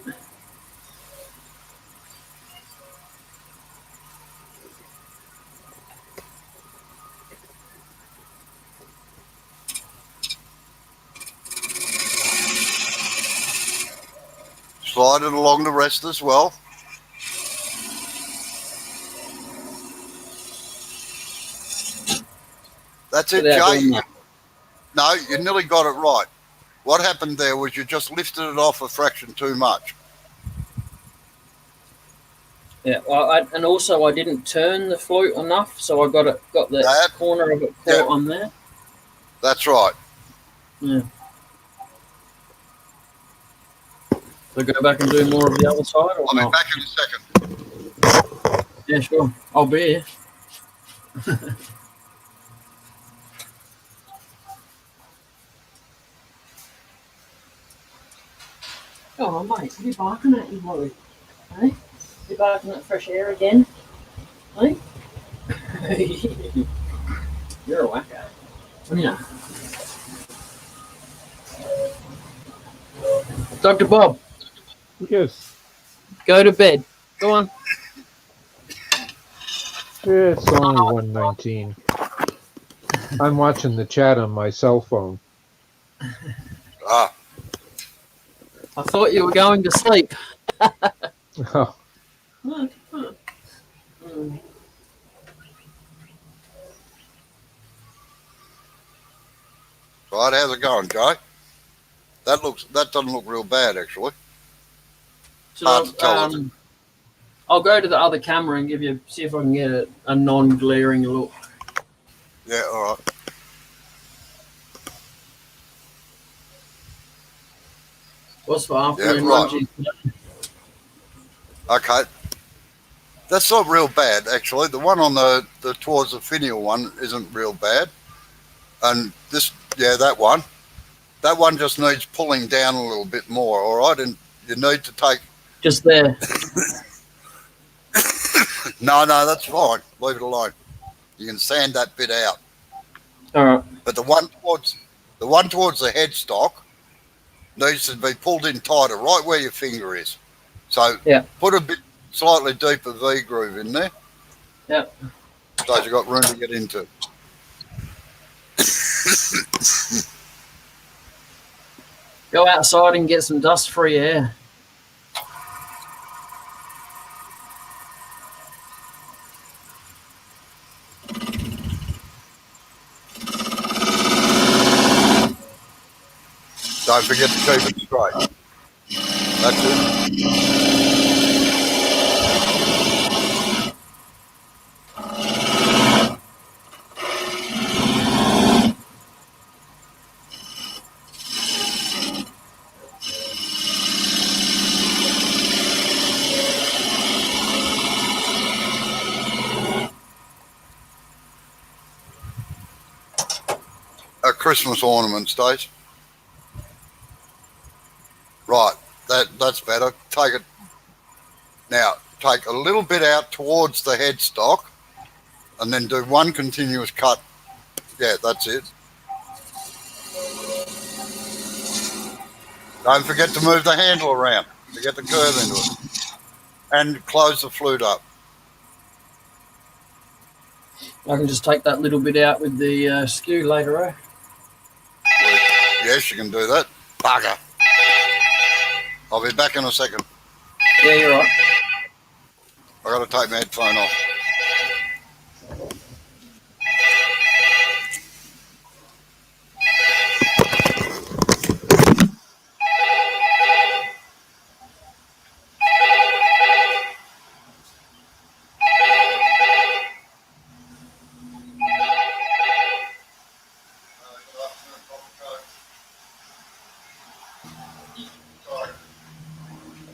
Slide it along the rest as well. That's it, Jay. No, you nearly got it right. What happened there was you just lifted it off a fraction too much. Yeah, well, and also I didn't turn the flute enough, so I got the corner of it caught on there. That's right. Yeah. So go back and do more of the other side, or I'll not? be back in a second. Yeah, sure. I'll be here. Come on, mate. Are you barking at you, boy? Hey? You barking at fresh air again? Hey? You're a wacko. Yeah. Dr. Bob. Yes. Go to bed. Go on. It's only 1:19. I'm watching the chat on my cell phone. Ah. I thought you were going to sleep. Oh, Mm. Right, how's it going, Joe? That doesn't look real bad actually. Hard to tell. I'll go to the other camera and see if I can get a non-glaring look. Yeah, all right. What's for afternoon lunch? Okay. That's not real bad, actually. The one on the towards the finial one isn't real bad. And this, yeah, that one just needs pulling down a little bit more, all right? And you need to take... Just there. No, that's fine. Leave it alone. You can sand that bit out. All right. But the one towards the headstock needs to be pulled in tighter, right where your finger is. So yeah, put a bit slightly deeper V groove in there. Yeah. So you've got room to get into. Go outside and get some dust-free air. Don't forget to keep it straight. That's it. A Christmas ornament, Stace. Right, that's better. Take it now. Take a little bit out towards the headstock, and then do one continuous cut. Yeah, that's it. Don't forget to move the handle around to get the curve into it, and close the flute up. I can just take that little bit out with the skew later, eh? Yes, you can do that. Bugger. I'll be back in a second. Yeah, you're right. I got to take my headphone off.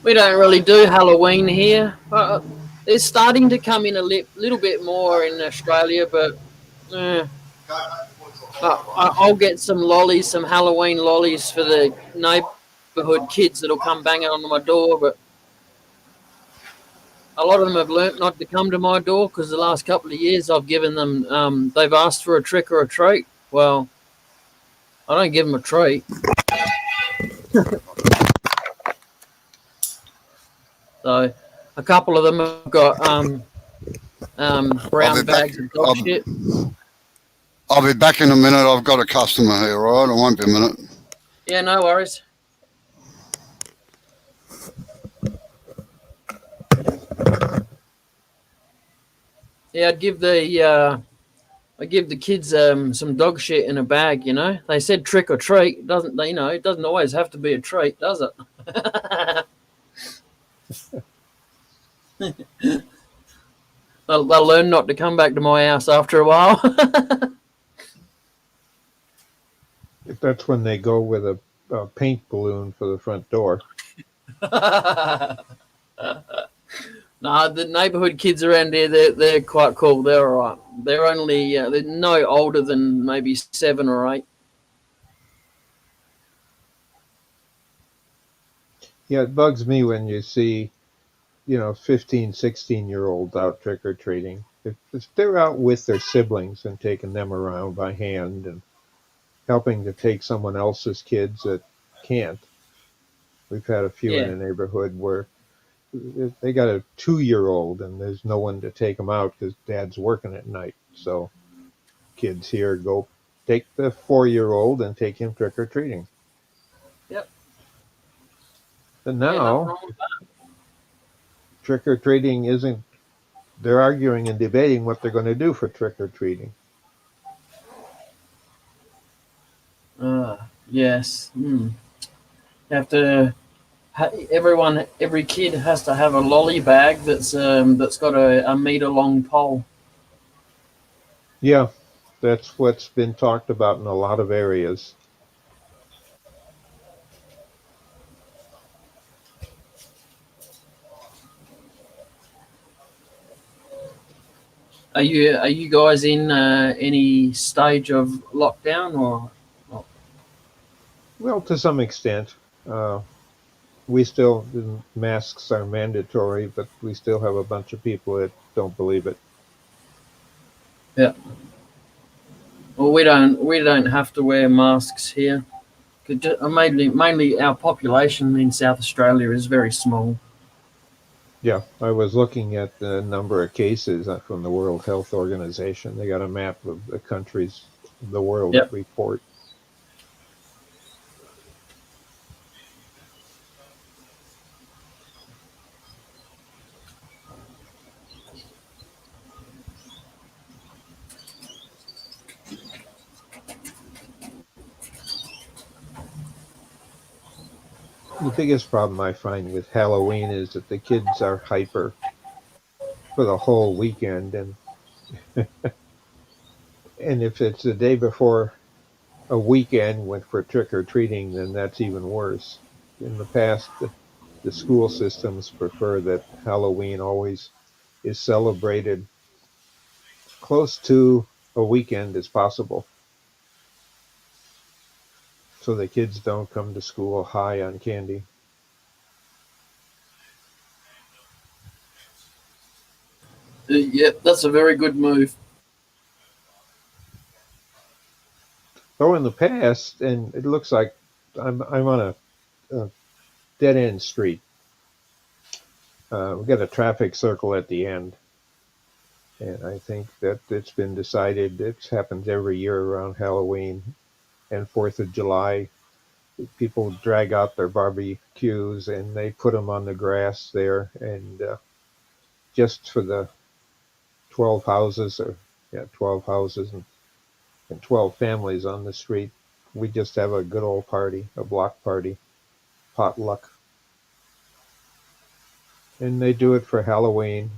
We don't really do Halloween here. It's starting to come in a little bit more in Australia, but I'll get some lollies, some Halloween lollies for the neighbourhood kids that'll come banging on my door, but a lot of them have learnt not to come to my door because the last couple of years I've given them, they've asked for a trick or a treat. Well, I don't give them a treat. So a couple of them have got brown bags of dog shit. I'll be back in a minute. I've got a customer here, all right? It won't be a minute. Yeah, no worries. Yeah, I'd give the kids some dog shit in a bag. You know, they said trick or treat. It doesn't always have to be a treat, does it? They'll learn not to come back to my house after a while. That's when they go with a paint balloon for the front door. No, the neighbourhood kids around here, they're quite cool. They're all right. They're only they're no older than maybe 7 or 8. Yeah, it bugs me when you see, 15, 16-year-olds out trick-or-treating. If they're out with their siblings and taking them around by hand and helping to take someone else's kids that can't. We've had a few in the neighborhood where they got a 2-year-old and there's no one to take them out because dad's working at night. So kids here go take the 4-year-old and take him trick-or-treating. Yep. And now, trick-or-treating isn't, they're arguing and debating what they're going to do for trick-or-treating. Yes. You have to. Every kid has to have a lolly bag that's got a meter long pole. Yeah, that's what's been talked about in a lot of areas. Are you guys in any stage of lockdown or? Well, to some extent. We still, masks are mandatory, but we still have a bunch of people that don't believe it. Yeah. Well, we don't have to wear masks here. Mainly our population in South Australia is very small. Yeah, I was looking at the number of cases from the World Health Organization. They got a map of the countries of the world that Yep. report. The biggest problem I find with Halloween is that the kids are hyper for the whole weekend, and if it's the day before a weekend went for trick or treating, then that's even worse. In the past, the school systems prefer that Halloween always is celebrated close to a weekend as possible, so the kids don't come to school high on candy. Yep, that's a very good move. Though in the past, and it looks like I'm on a dead end street. We've got a traffic circle at the end, and I think that it's been decided, it happens every year around Halloween and 4th of July. People drag out their barbecues and they put them on the grass there, and just for the 12 houses, or yeah, 12 houses and 12 families on the street, we just have a good old party, a block party, potluck. And they do it for Halloween.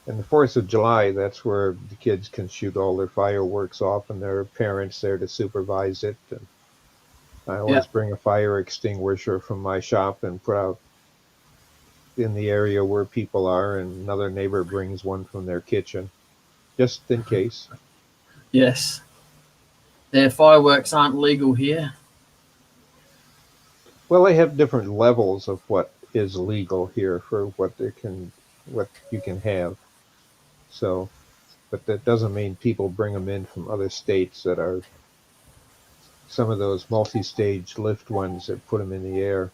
And the 4th of July, that's where the kids can shoot all their fireworks off, and their parents there to supervise it. And I Yeah. always bring a fire extinguisher from my shop and put out in the area where people are, and another neighbor brings one from their kitchen, just in case. Yes. Their fireworks aren't legal here. Well, they have different levels of what is legal here for what you can have. So, but that doesn't mean people bring them in from other states that are some of those multi-stage lift ones that put them in the air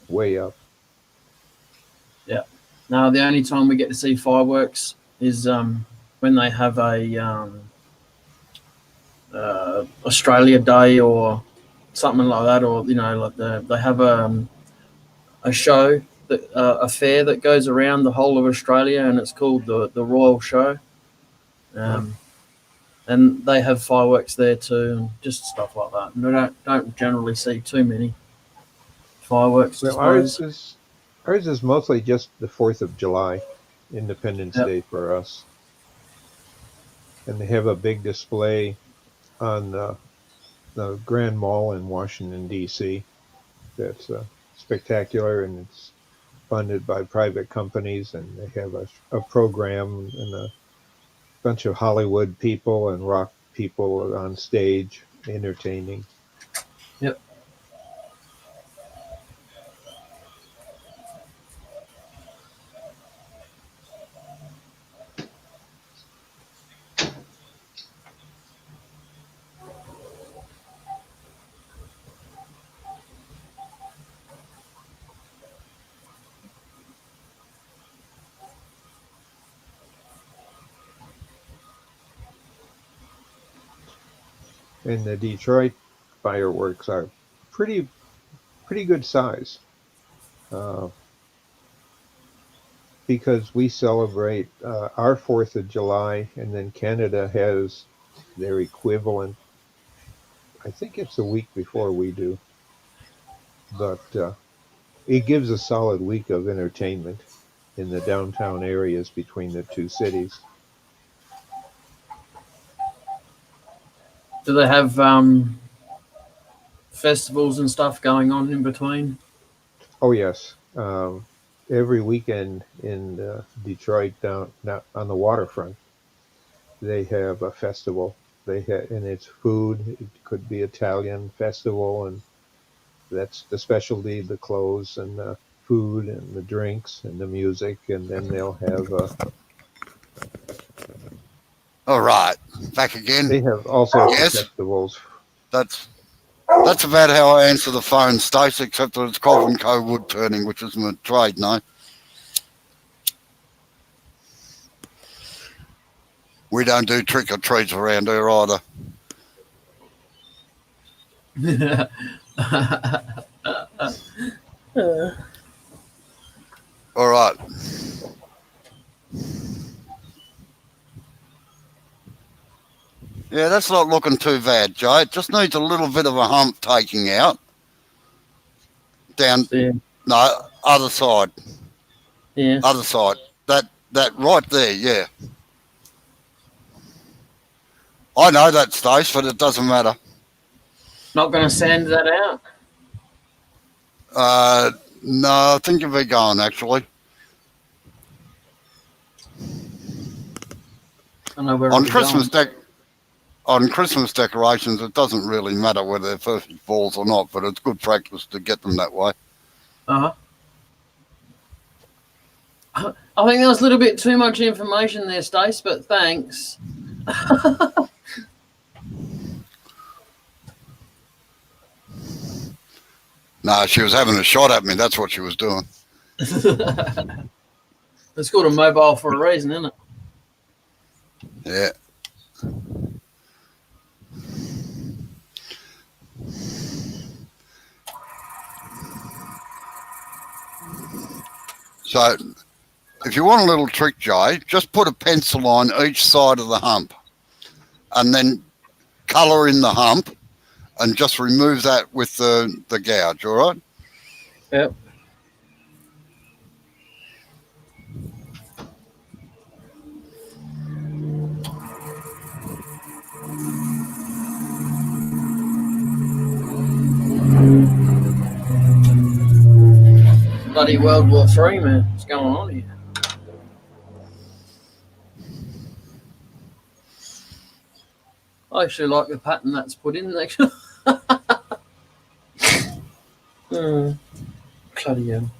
way up. Yeah. Now the only time we get to see fireworks is when they have a Australia Day or something like that, or like they have a show a fair that goes around the whole of Australia, and it's called the Royal Show. And they have fireworks there too, and just stuff like that. And we don't generally see too many fireworks Well, displays. ours is mostly just the 4th of July, Independence Yep. Day for us. And they have a big display on the Grand Mall in Washington, D.C. That's spectacular, and it's funded by private companies, and they have a program and a bunch of Hollywood people and rock people on stage entertaining. Yep. And the Detroit fireworks are pretty good size. Uh, because we celebrate our 4th of July, and then Canada has their equivalent. I think it's a week before we do, but it gives a solid week of entertainment in the downtown areas between the two cities. Do they have festivals and stuff going on in between? Oh yes, every weekend in Detroit, down on the waterfront, they have a festival. And it's food. It could be Italian festival, and that's the specialty: the clothes and the food and the drinks and the music. And then they'll have all right, back again. They have all sorts of festivals. That's about how I answer the phone, Stace, except that it's Cobb & Co. wood turning, which is my trade, no? We don't do trick or treats around here either. All right. Yeah, that's not looking too bad, Joe. It just needs a little bit of a hump taking out. Down, no, other side. Yeah. Other side. That right there, yeah. I know that, Stace, but it doesn't matter. Not going to sand that out? No, I think you'll be going, actually. I know where on Christmas decorations, it doesn't really matter whether they're perfect balls or not, but it's good practice to get them that way. Uh-huh. I think that was a little bit too much information there, Stace, but thanks. No, she was having a shot at me. That's what she was doing. It's called a mobile for a reason, isn't it? Yeah. So, if you want a little trick, Jay, just put a pencil on each side of the hump and then colour in the hump and just remove that with the gouge, all right? Yep. Bloody World War III, man. What's going on here? I actually like the pattern that's put in there. Bloody hell.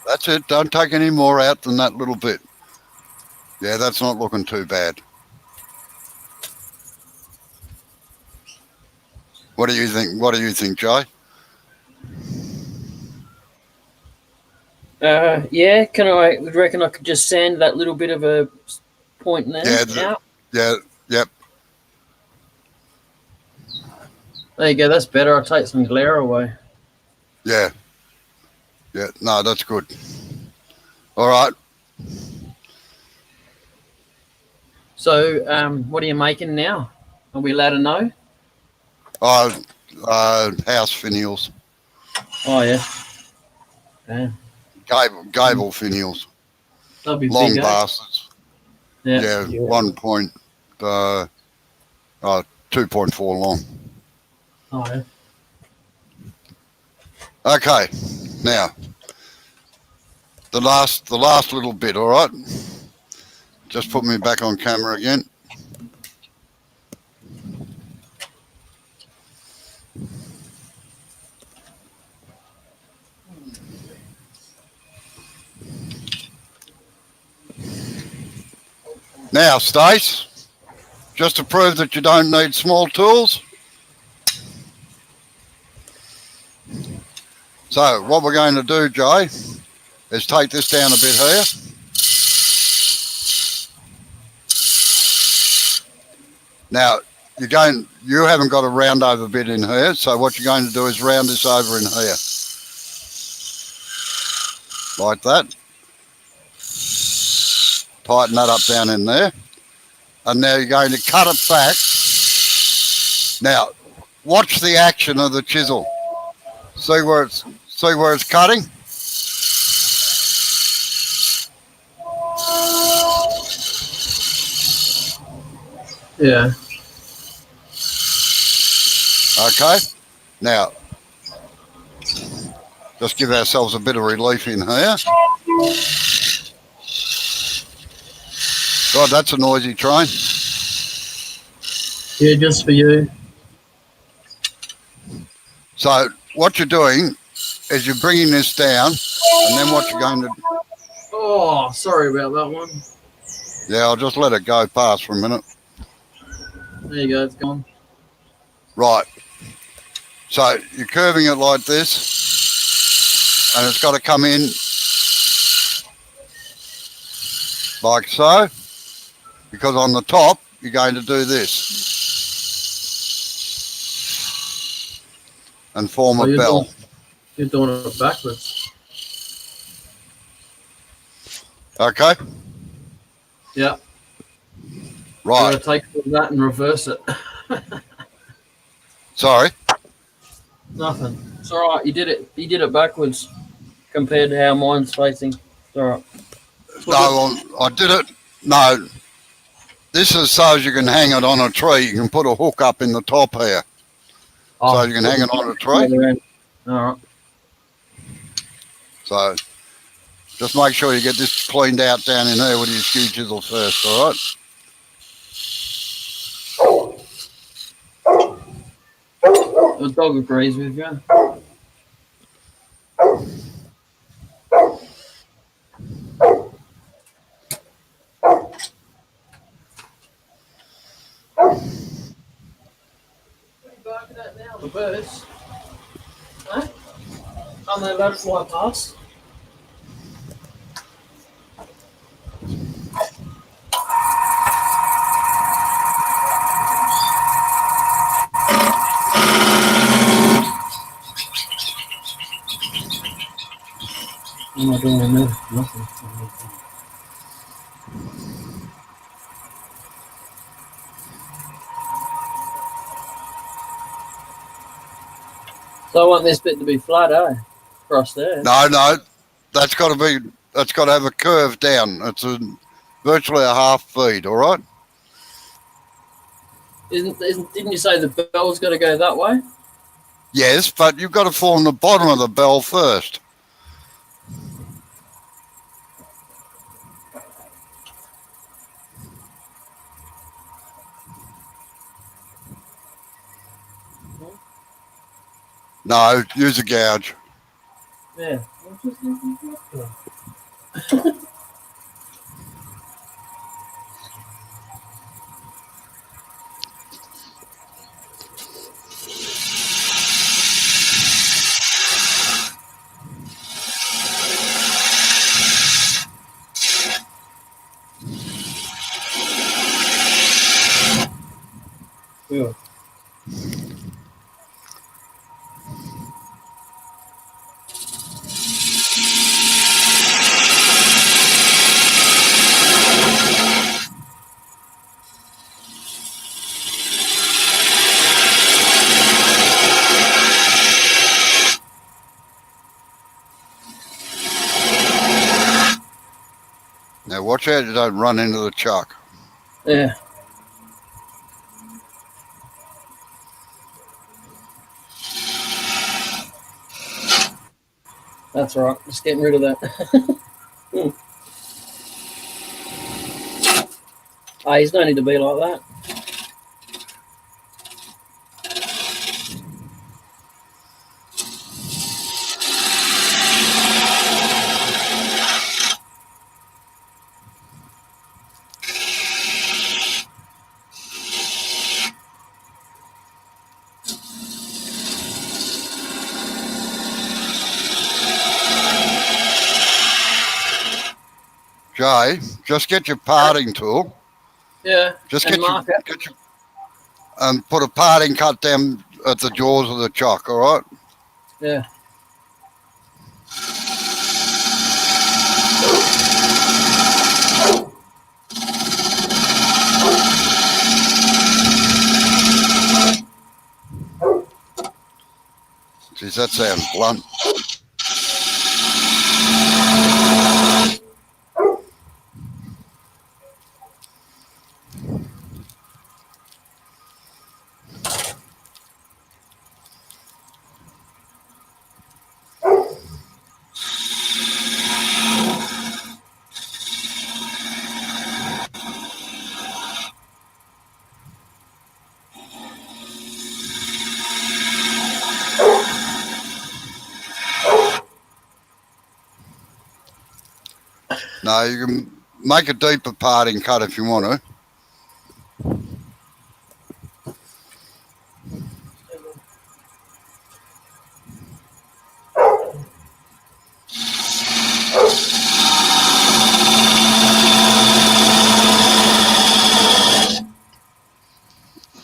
That's it. Don't take any more out than that little bit. Yeah, that's not looking too bad. What do you think? What do you think, Jay? Yeah, I reckon I could just sand that little bit of a point there out. Yeah, yep. There you go, that's better. I'll take some glare away. Yeah. Yeah, no, that's good. All right. So, what are you making now? Are we allowed to know? House finials. Oh, yeah. Damn. Gable finials. That'll be long big, bastards. Yeah. 2.4 long. Oh, yeah. Okay, now the last little bit. All right, just put me back on camera again. Now, Stace, just to prove that you don't need small tools, So what we're going to do, Jay, is take this down a bit here. Now, you haven't got a round over bit in here, so what you're going to do is round this over in here. Like that. Tighten that up down in there. And now you're going to cut it back. Now, watch the action of the chisel. See where it's cutting? Yeah. Okay. Now, just give ourselves a bit of relief in here. God, that's a noisy train. Yeah, just for you. So what you're doing is you're bringing this down, and then what you're going to... Oh, sorry about that one. Yeah, I'll just let it go past for a minute. There you go, it's gone. Right. So you're curving it like this, and it's got to come in like so, because on the top, you're going to do this and form a bell. You're doing it backwards. Okay? Yeah. Right. You're going to take that and reverse it. Sorry? Nothing. It's all right. You did it backwards compared to how mine's facing. It's all right. No, I did it. No. This is so as you can hang it on a tree. You can put a hook up in the top here. So you can hang it on a tree. All right. So just make sure you get this cleaned out down in there with your skew chisel first, all right? The dog agrees with you. Barking at now, the birds. Huh? Aren't they about to fly past? What am I doing in there? Nothing. So I want this bit to be flat, across there. No, that's got to have a curve down. It's virtually a half feed, all right? Didn't you say the bell's got to go that way? Yes, but you've got to form the bottom of the bell first. No, use a gouge. Yeah. Yeah. Now watch out you don't run into the chuck. Yeah. That's right. Just getting rid of that. He's no need to be like that. Jay, just get your parting tool. Yeah. Just and get your and put a parting cut down at the jaws of the chuck, all right? Yeah. Geez, that sounds blunt. No, you can make a deeper parting cut if you want to.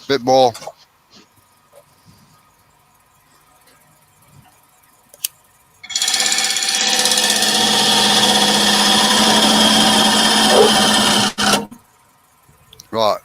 Bit more. Right.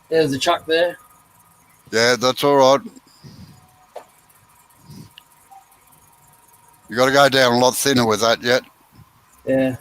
There's the chuck there. Yeah, that's all right. You got to go down a lot thinner with that yet. Yeah.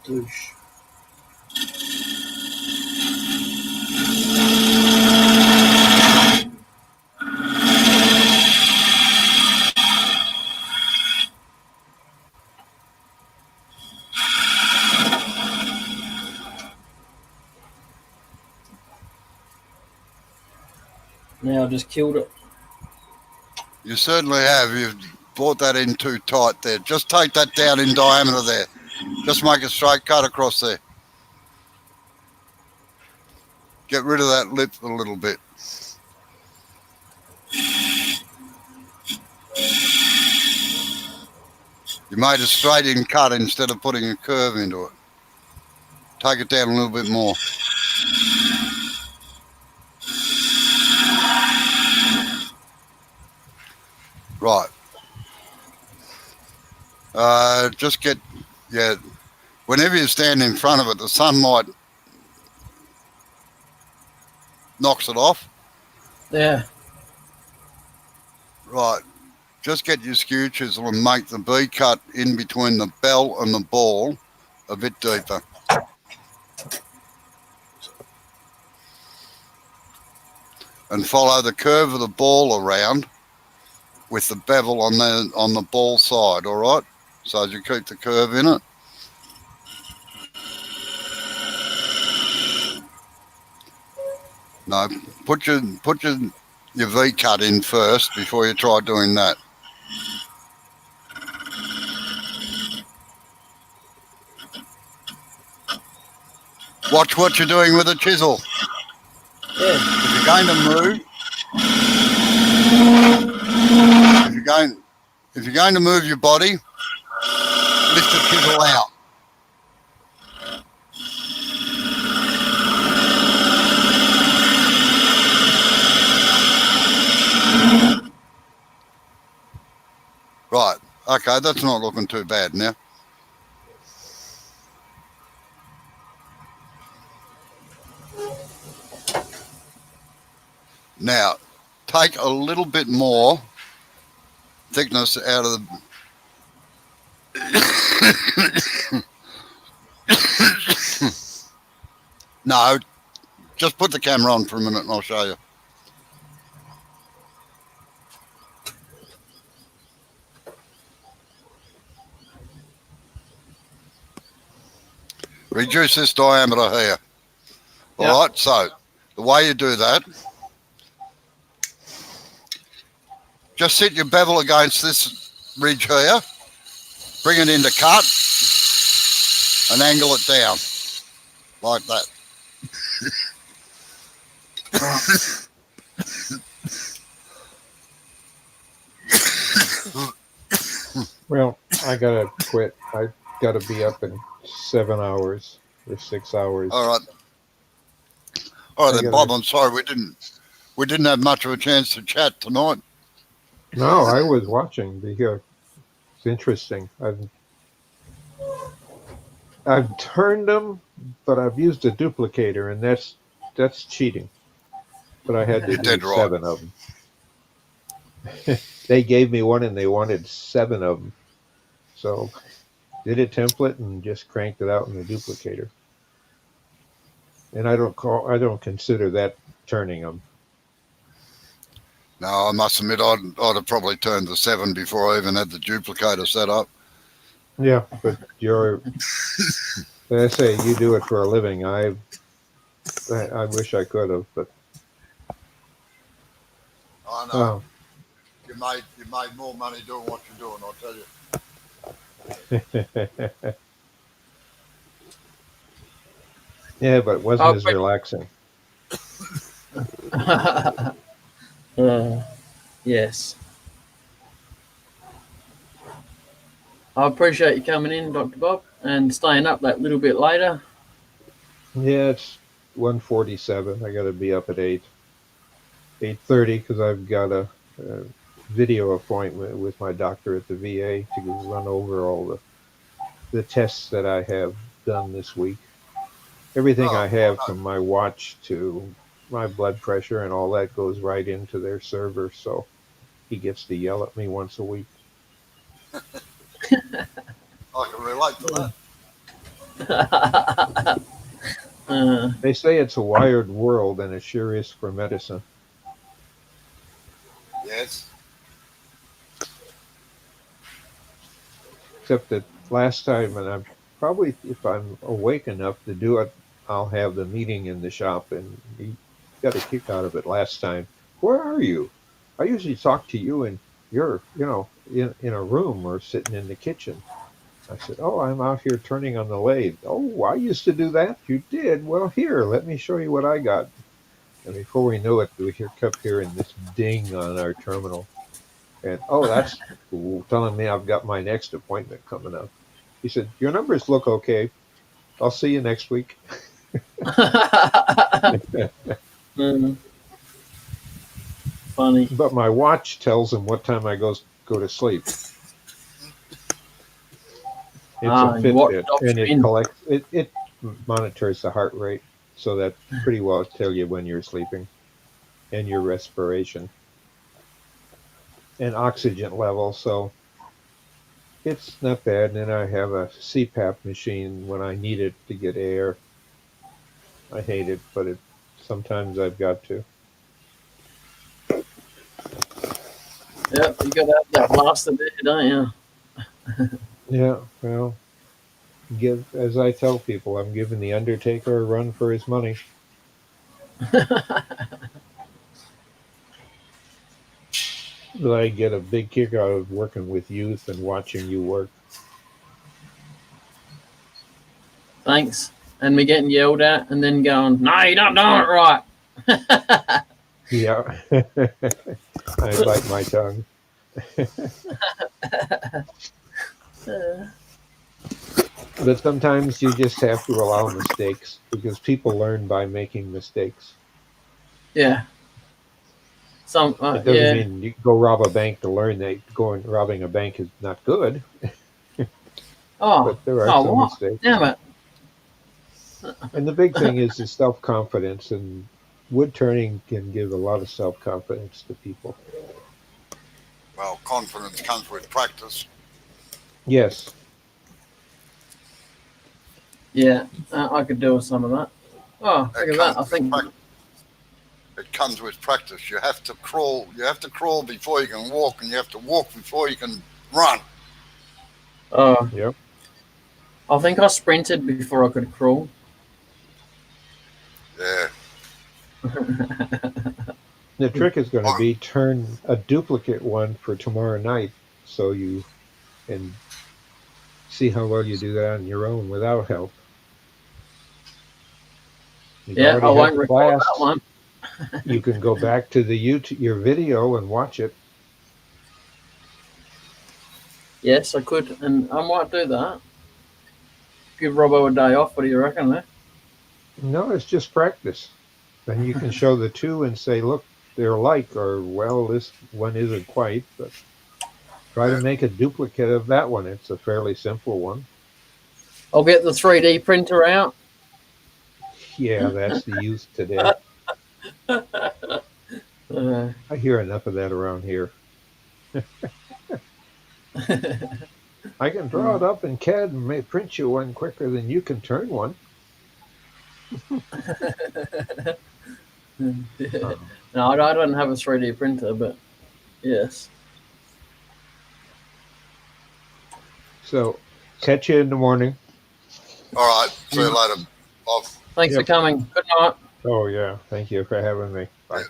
Douche. Now I just killed it. You certainly have. You've brought that in too tight there. Just take that down in diameter there. Just make a straight cut across there. Get rid of that lip a little bit. You made a straight in cut instead of putting a curve into it. Take it down a little bit more. Right. Just get, yeah, whenever you stand in front of it, the sunlight knocks it off. Yeah. Right. Just get your skew chisel and make the V cut in between the bell and the ball a bit deeper. And follow the curve of the ball around with the bevel on the ball side, all right? So as you keep the curve in it. No, put your V cut in first before you try doing that. Watch what you're doing with the chisel. Yeah. If you're going to move, if you're going to move your body, lift the chisel out. Right. Okay, that's not looking too bad now. Now, take a little bit more thickness out of the... No, just put the camera on for a minute and I'll show you. Reduce this diameter here. All right, so the way you do that, just sit your bevel against this ridge here, bring it into cut, and angle it down, like that. Well, I gotta quit. I gotta be up in 7 hours or 6 hours. All right. All right, then, Bob, I'm sorry we didn't have much of a chance to chat tonight. No, I was watching. It's interesting. I've turned them, but I've used a duplicator, and that's cheating. But I had to do 7 of them. They gave me one, and they wanted 7 of them. So did a template and just cranked it out in the duplicator. And I don't consider that turning them. No, I must admit I'd have probably turned the 7 before I even had the duplicator set up. Yeah, but I say you do it for a living. I wish I could have, but I know. You made more money doing what you're doing, I'll tell you. Yeah, but it wasn't as relaxing. Yes. I appreciate you coming in, Dr. Bob, and staying up that little bit later. Yeah, it's 1:47. I got to be up at 8:30 because I've got a video appointment with my doctor at the VA to run over all the tests that I have done this week. Everything I have from my watch to my blood pressure and all that goes right into their server, so he gets to yell at me once a week. I can relate to that. They say it's a wired world, and it sure is for medicine. Yes. Except that last time, and I'm probably, if I'm awake enough to do it, I'll have the meeting in the shop, and he got a kick out of it last time. Where are you? I usually talk to you, and you're, in a room or sitting in the kitchen. I said, oh, I'm out here turning on the lathe. Oh, I used to do that. You did? Well, here, let me show you what I got. And before we knew it, we kept hearing this ding on our terminal. And, oh, that's telling me I've got my next appointment coming up. He said, your numbers look okay. I'll see you next week. Funny. But my watch tells him what time I go to sleep. It's a Fitbit, and it collects. It monitors the heart rate, so that pretty well tell you when you're sleeping, and your respiration, and oxygen level. So it's not bad. And then I have a CPAP machine when I need it to get air. I hate it, but sometimes I've got to. Yep, you got to have that blaster there, don't you? Yeah, well, as I tell people, I'm giving the Undertaker a run for his money. But I get a big kick out of working with youth and watching you work. Thanks. And me getting yelled at and then going, no, you're not doing it right. Yeah. I bite my tongue. But sometimes you just have to allow mistakes because people learn by making mistakes. Yeah. It doesn't mean you go rob a bank to learn that robbing a bank is not good. But there are some mistakes. Damn it. And the big thing is the self-confidence, and wood turning can give a lot of self-confidence to people. Well, confidence comes with practice. Yes. Yeah, I could do with some of that. Oh, look at that! I think it comes with practice. You have to crawl. You have to crawl before you can walk, and you have to walk before you can run. Oh, Yep. I think I sprinted before I could crawl. Yeah. The trick is going to be turn a duplicate one for tomorrow night, so you can see how well you do that on your own without help. You've Yeah, I already won't had record class. that one. You can go back to the your video and watch it. Yes, I could, and I might do that. Give Robbo a day off. What do you reckon there? No, it's just practice. Then you can show the two and say, look, they're alike, or well, this one isn't quite, but try to make a duplicate of that one. It's a fairly simple one. I'll get the 3D printer out. Yeah, that's the youth today. Uh, I hear enough of that around here. I can draw it up in CAD and may print you one quicker than you can turn one. No, I don't have a 3D printer, but yes. So, catch you in the morning. All right. See you later, Bob. Thanks for coming. Good night. Oh, yeah. Thank you for having me. Bye. Yeah.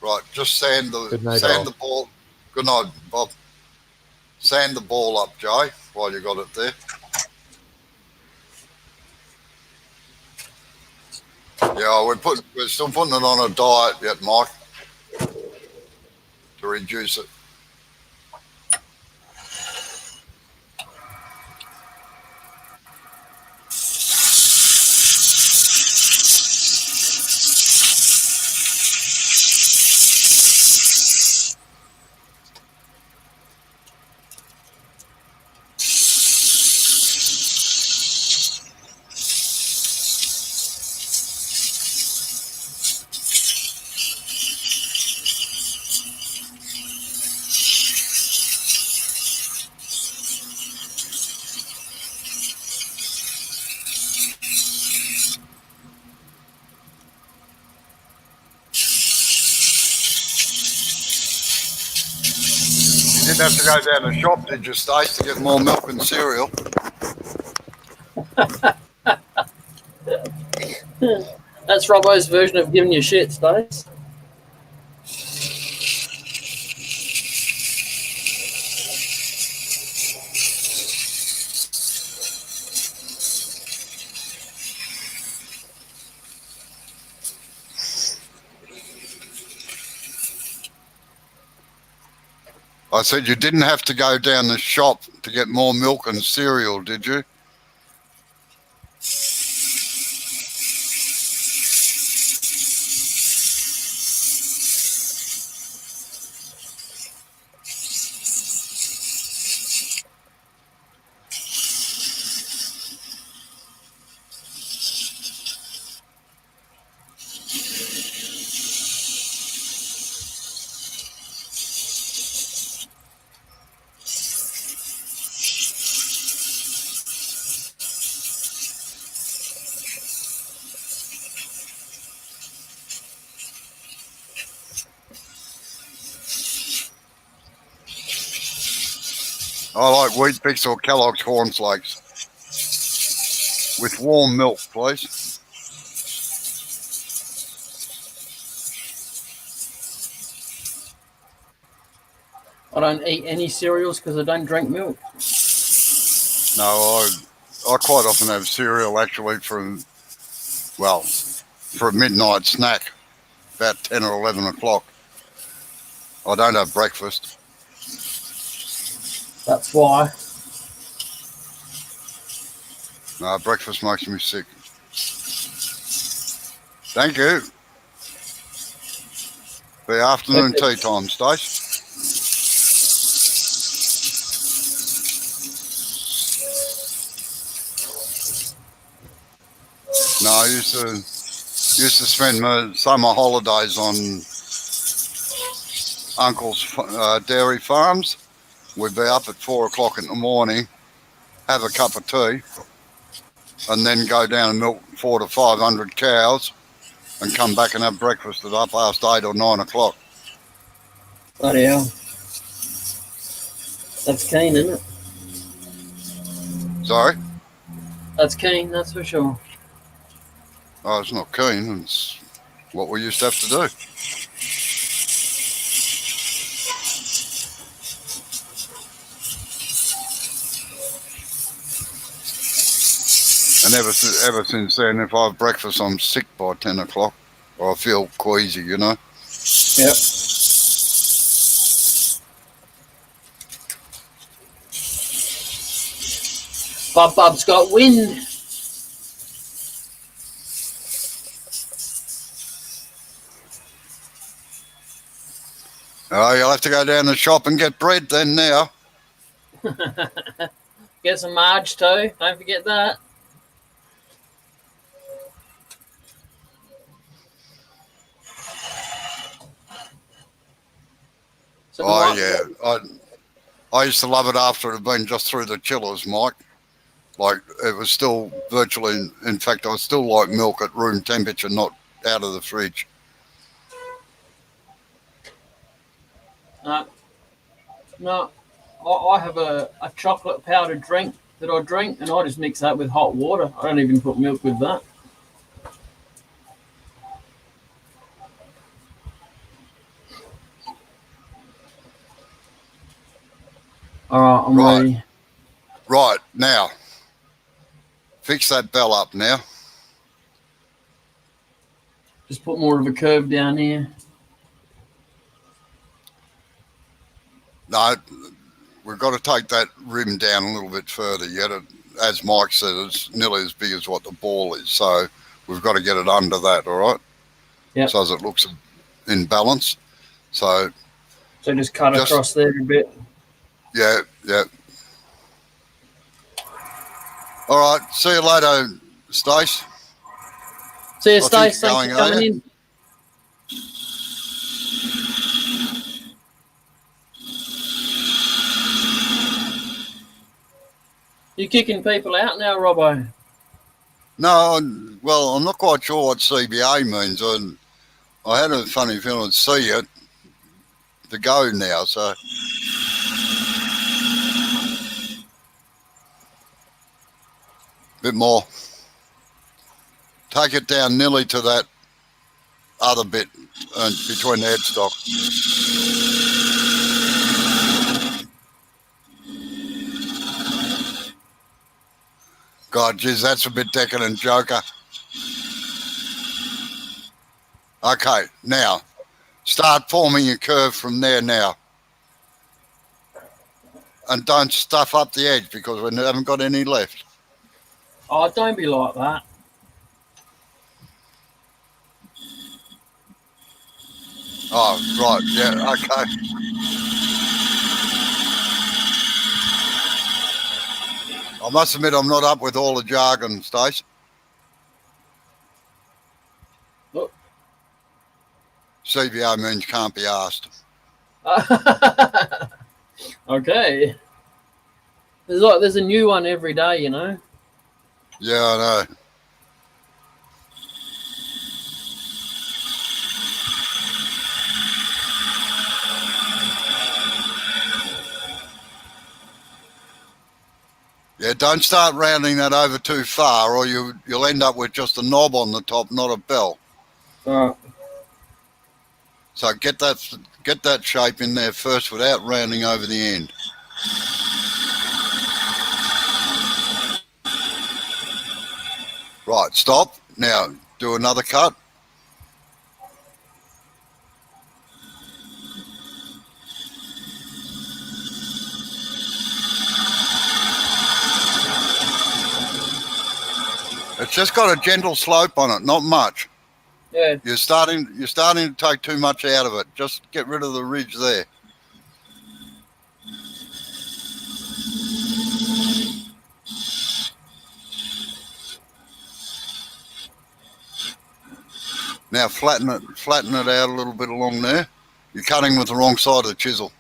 Right. Just sand Good night, the ball. Good night, Bob. Sand the ball up, Jay, while you got it there. Yeah, we're still putting it on a diet yet, Mike, to reduce it. You didn't have to go down the shop, did you, Stace, to get more milk and cereal? That's Robbo's version of giving you shit, Stace. I said you didn't have to go down the shop to get more milk and cereal, did you? I like Wheat Bix or Kellogg's cornflakes with warm milk, please. I don't eat any cereals because I don't drink milk. No, I quite often have cereal actually for a midnight snack, about 10 or 11 o'clock. I don't have breakfast. That's why. No, breakfast makes me sick. Thank you. The afternoon tea time, Stace. No, I used to Used to spend my summer holidays on Uncle's dairy farms. We'd be up at 4 o'clock in the morning, have a cup of tea, and then go down and milk 400 to 500 cows and come back and have breakfast at 8:30 or 9 o'clock. Bloody hell. That's keen, isn't it? Sorry? That's keen, that's for sure. Oh, it's not keen. It's what we used to have to do. And ever since then, if I have breakfast, I'm sick by 10 o'clock. Or I feel queasy, you know. Yep. Bub's got wind. Oh, you'll have to go down the shop and get bread then now. Get some Marge too. Don't forget that. Oh, yeah. I used to love it after it had been just through the chillers, Mike. Like, it was still virtually, in fact, I still like milk at room temperature, not out of the fridge. No, I have a chocolate powdered drink that I drink, and I just mix that with hot water. I don't even put milk with that. All right, I'm ready. Right, now, fix that bell up now. Just put more of a curve down here. No, we've got to take that rim down a little bit further yet. As Mike said, it's nearly as big as what the ball is, so we've got to get it under that, all right? Yeah. So as it looks in balance. So just cut across there a bit. Yeah. All right, see you later, Stace. See you, Stace. Thanks for coming in. You kicking people out now, Robbo? No, well, I'm not quite sure what CBA means. I had a funny feeling to see it to go now, so. Bit more. Take it down nearly to that other bit between the headstock. God, geez, that's a bit decadent, Joker. Okay, now, start forming your curve from there now. And don't stuff up the edge because we haven't got any left. Oh, don't be like that. Oh, right, yeah, okay. I must admit I'm not up with all the jargon, Stace. Look. CBO means can't be asked. Okay. There's a new one every day, you know. Yeah, I know. Yeah, don't start rounding that over too far or you'll end up with just a knob on the top, not a bell. All right. So get that shape in there first without rounding over the end. Right, stop. Now do another cut. It's just got a gentle slope on it, not much. Yeah. You're starting to take too much out of it. Just get rid of the ridge there. Now flatten it out a little bit along there. You're cutting with the wrong side of the chisel.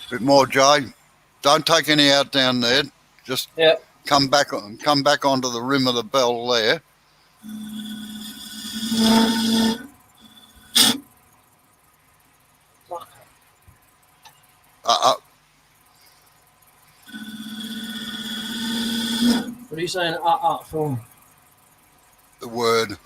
Bit more, Jay. Don't take any out down there. Just come back onto the rim of the bell there. What are you saying? For? The word.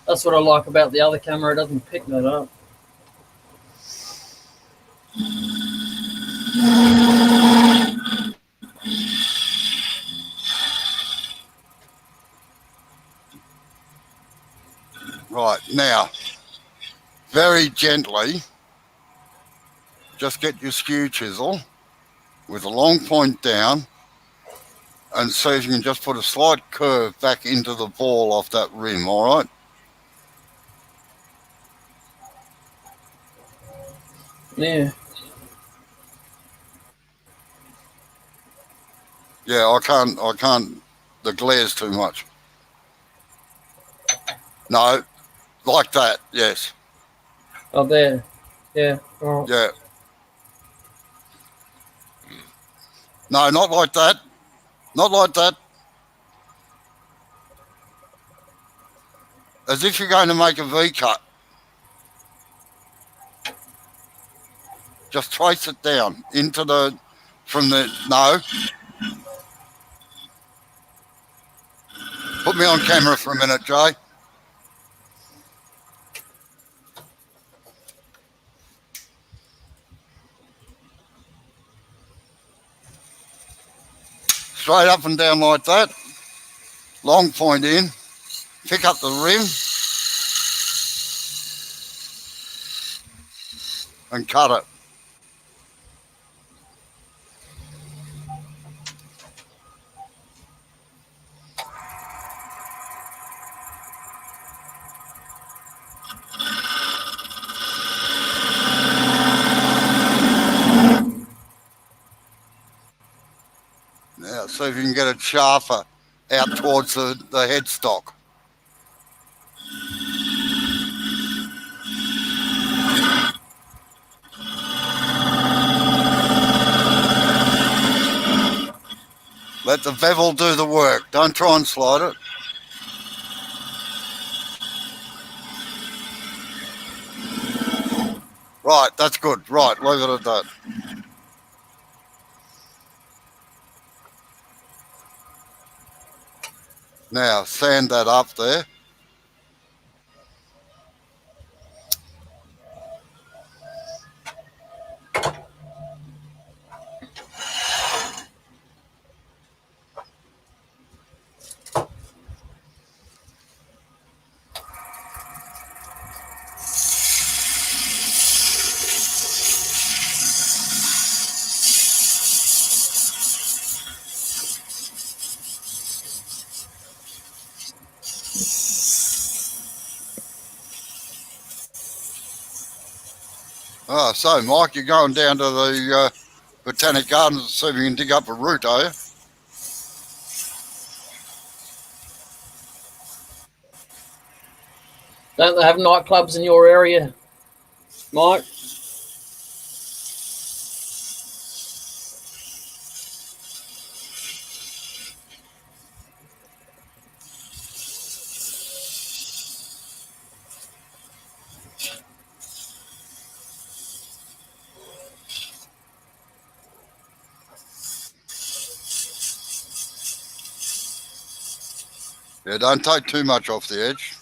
That's what I like about the other camera. It doesn't pick that up. Right, now, very gently, just get your skew chisel with a long point down and see if you can just put a slight curve back into the ball off that rim, all right? Yeah. Yeah, I can't, the glare's too much. No, like that, yes. Oh, there. Yeah. Oh. Yeah. No, not like that. Not like that. As if you're going to make a V cut. Just trace it down into the, no. Put me on camera for a minute, Jay. Straight up and down like that. Long point in. Pick up the rim. And cut it. Now, see if you can get a chaffer out towards the headstock. Let the bevel do the work. Don't try and slide it. Right, that's good. Right, leave it at that. Now, sand that up there. Oh, so, Mike, you're going down to the Botanic Gardens to see if you can dig up a root, are you? Don't they have nightclubs in your area, Mike? Yeah, don't take too much off the edge.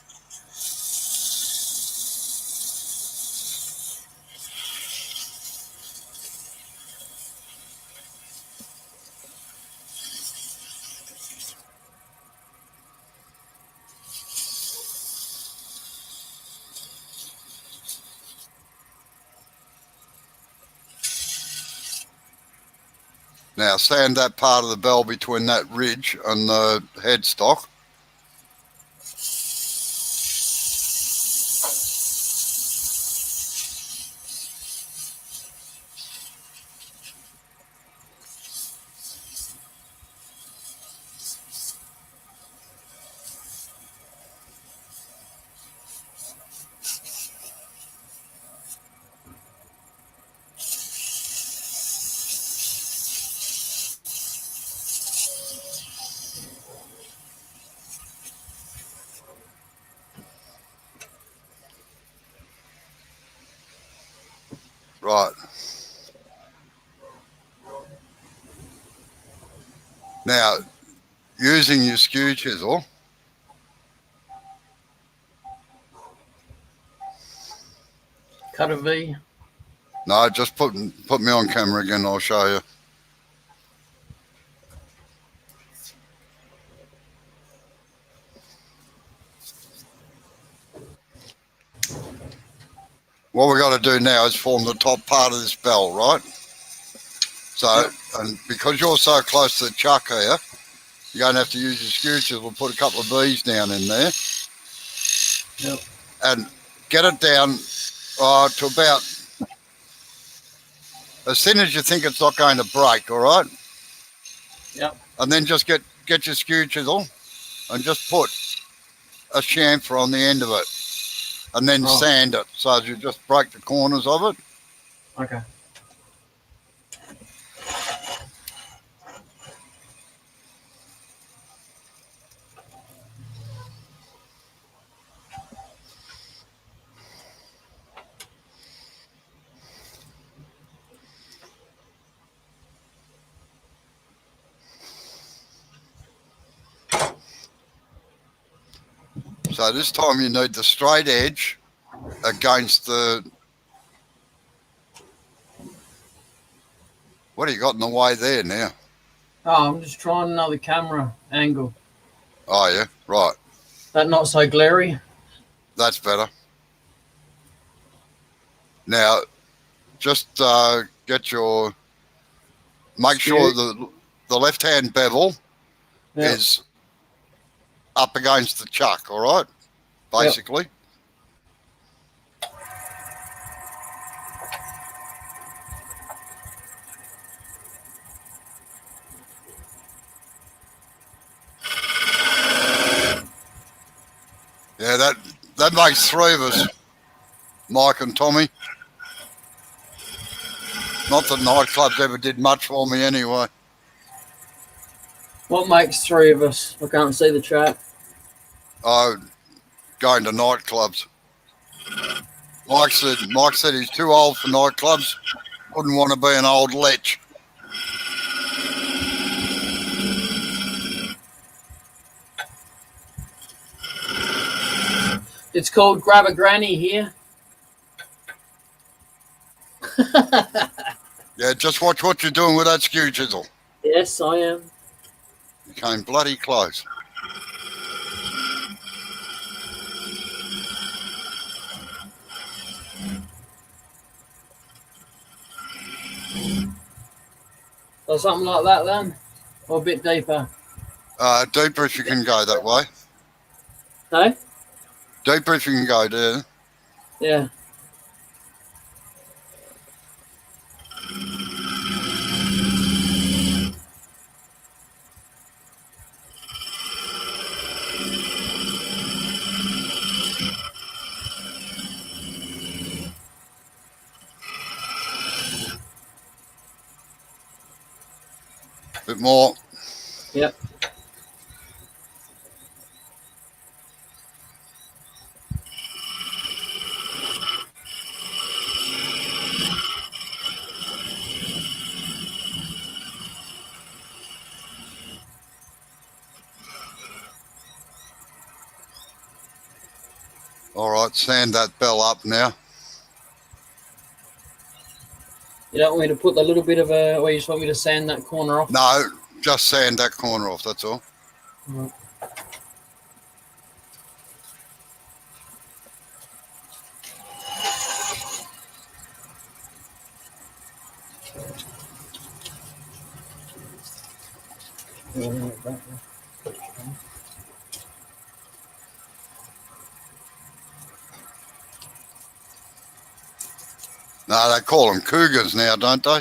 Now, sand that part of the bell between that ridge and the headstock. Right. Now, using your skew chisel, Cut a V. no, just put me on camera again. I'll show you. What we got to do now is form the top part of this bell, right? So, yep. And because you're so close to the chuck here, you're going to have to use your skew chisel, put a couple of V's down in there. Yep. And get it down to about as thin as you think it's not going to break, all right? Yep. And then just get your skew chisel and just put a chamfer on the end of it. And then sand it so as you just break the corners of it. Okay. So this time you need the straight edge against the... What do you got in the way there now? Oh, I'm just trying another camera angle. Oh, yeah, right. That not so glary? That's better. Now, just get your... Make sure the left-hand bevel is up against the chuck, all right? Basically. Yep. Yeah, that makes three of us, Mike and Tommy. Not that nightclubs ever did much for me anyway. What makes three of us? I can't see the chat. Oh, going to nightclubs. Mike said he's too old for nightclubs. Wouldn't want to be an old lech. It's called Grab a Granny here. Yeah, just watch what you're doing with that skew chisel. Yes, I am. You came bloody close. Or something like that then? Or a bit deeper? Deeper if you can go that way. No? Deeper if you can go there. Yeah. Bit more. Yep. All right, sand that bell up now. You don't want me to put a little bit of or you just want me to sand that corner off? No, just sand that corner off, that's all. Right. No, they call them cougars now, don't they?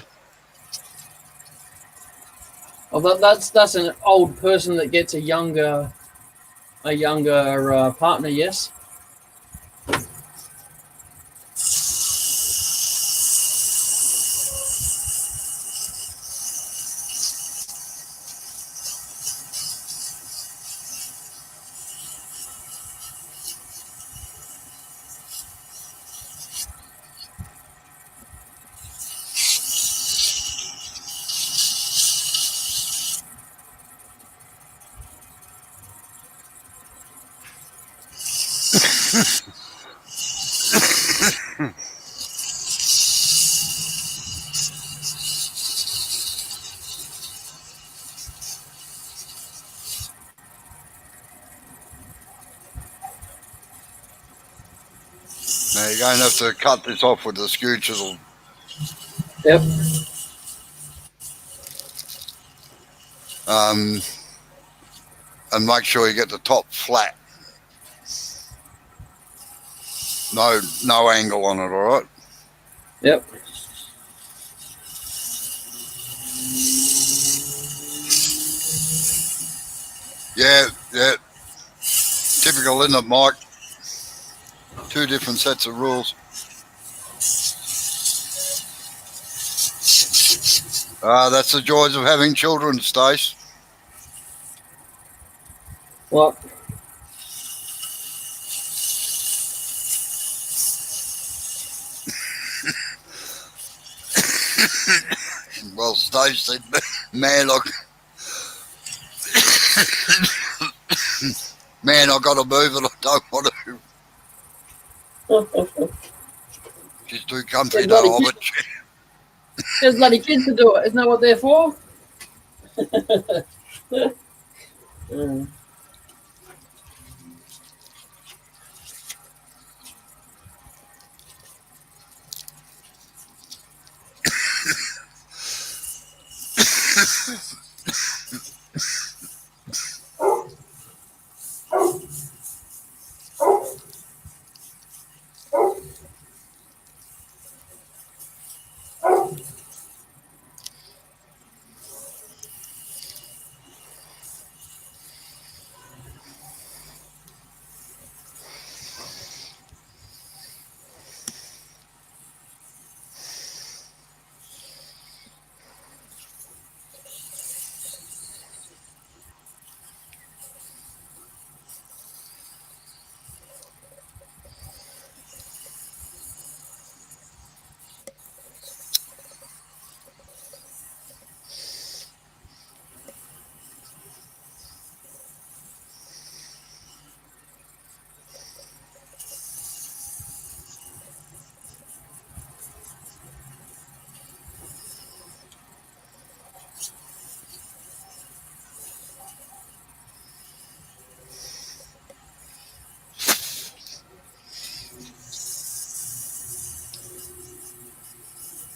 Oh, that's an old person that gets a younger partner. Yes. Now you're going to have to cut this off with the skew chisel. Yep. And make sure you get the top flat. No angle on it, all right? Yep. Yeah. Typical, isn't it, Mike? 2 different sets of rules. That's the joys of having children, Stace. What? Well, Stace said, man, look. Man, I got to move and I don't want to. She's too comfy now, Hobbit. There's bloody kids to do it. Isn't that what they're for?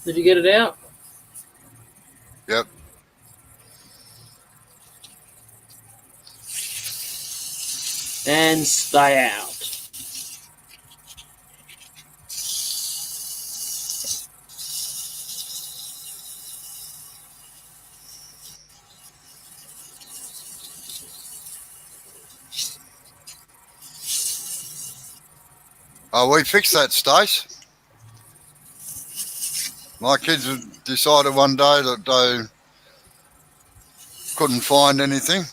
Did you get it out? Yep. And stay out. We fixed that, Stace. My kids decided one day that they couldn't find anything,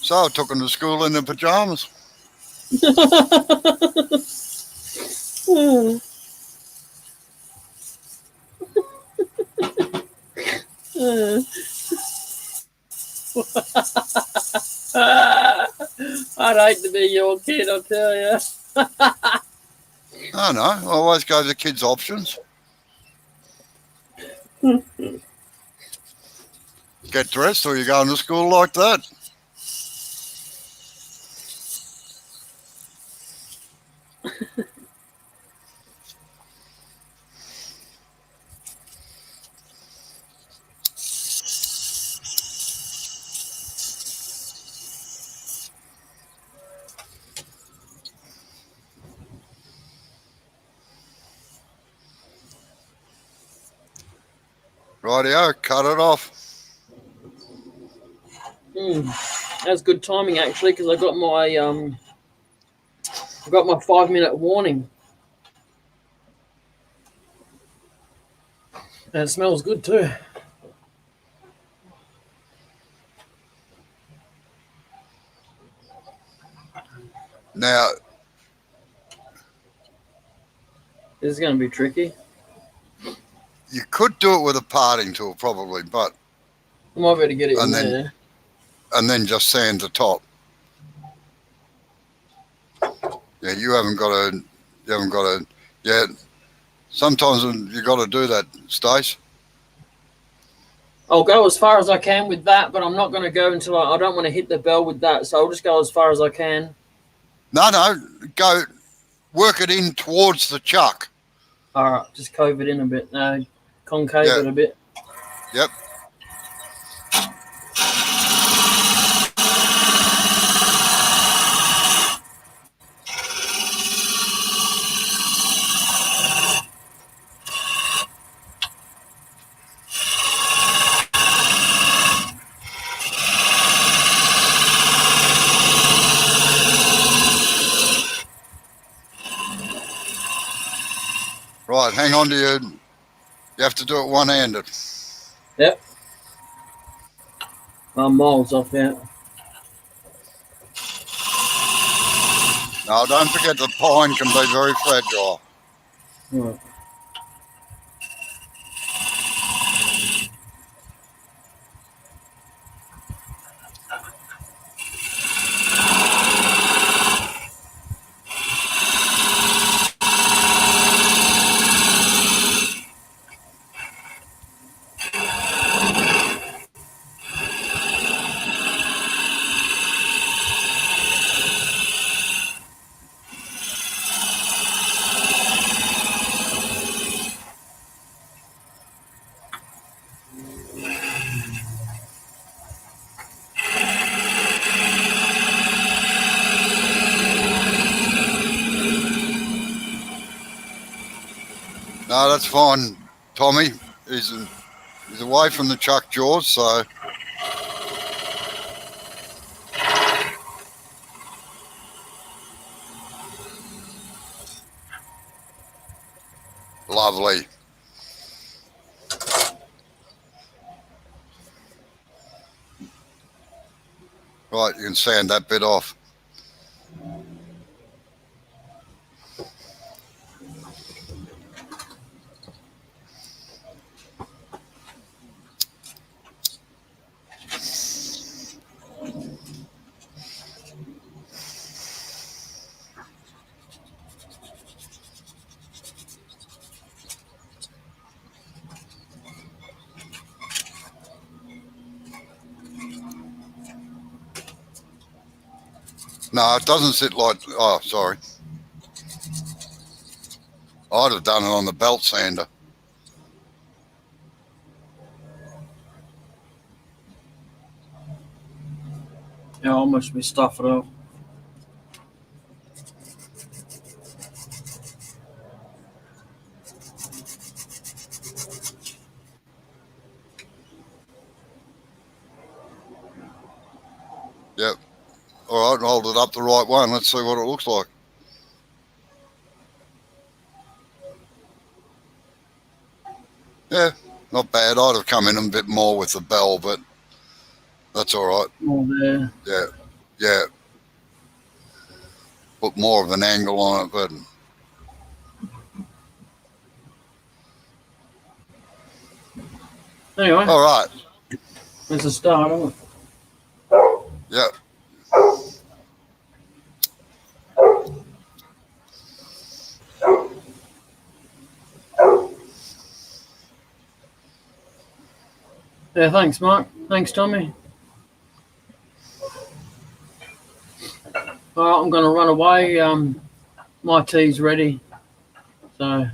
so I took them to school in their pajamas. I'd hate to be your kid, I'll tell you. I know. I always gave the kids options. Get dressed or you're going to school like that. Rightio, cut it off. That's good timing actually, because I got my 5-minute warning. And it smells good too. Now, This is going to be tricky. you could do it with a parting tool probably, but I might be able to get it in there. And then just sand the top. Yeah, you haven't got a. Yeah, sometimes you got to do that, Stace. I'll go as far as I can with that, but I'm not going to go until I don't want to hit the bell with that. So I'll just go as far as I can. No, go work it in towards the chuck. All right, just cove it in a bit. Concave it a bit. Yep. Right, hang on to you. You have to do it one-handed. Yep. I'm miles off that. No, don't forget the pine can be very fragile. Right. No, that's fine, Tommy. He's away from the chuck jaws, so lovely. Right, you can sand that bit off. No, it doesn't sit like. Oh, sorry. I'd have done it on the belt sander. Yeah, I'll almost be stuff it up. Yep. All right, hold it up the right way and let's see what it looks like. Yeah, not bad. I'd have come in a bit more with the bell, but that's all right. More there. Yeah. Put more of an angle on it, but Anyway. All right. It's a start, isn't it? Yep. Yeah, thanks, Mark. Thanks, Tommy. All right, I'm going to run away. My tea's ready. So.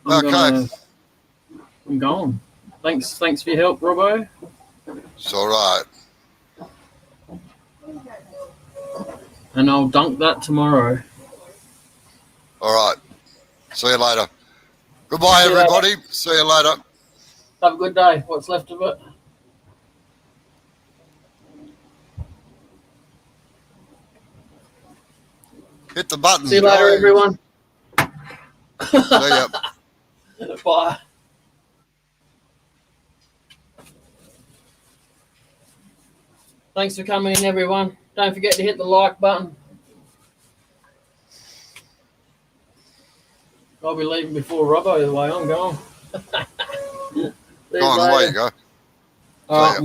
I'm gone. Thanks for your help, Robbo. It's all right. And I'll dunk that tomorrow. All right. See you later. Goodbye, everybody. See you later. Have a good day. What's left of it? Hit the button. See you later, everyone. See ya. Bye. Thanks for coming in, everyone. Don't forget to hit the like button. I'll be leaving before Robbo the way I'm going. Go on, away you go. All right.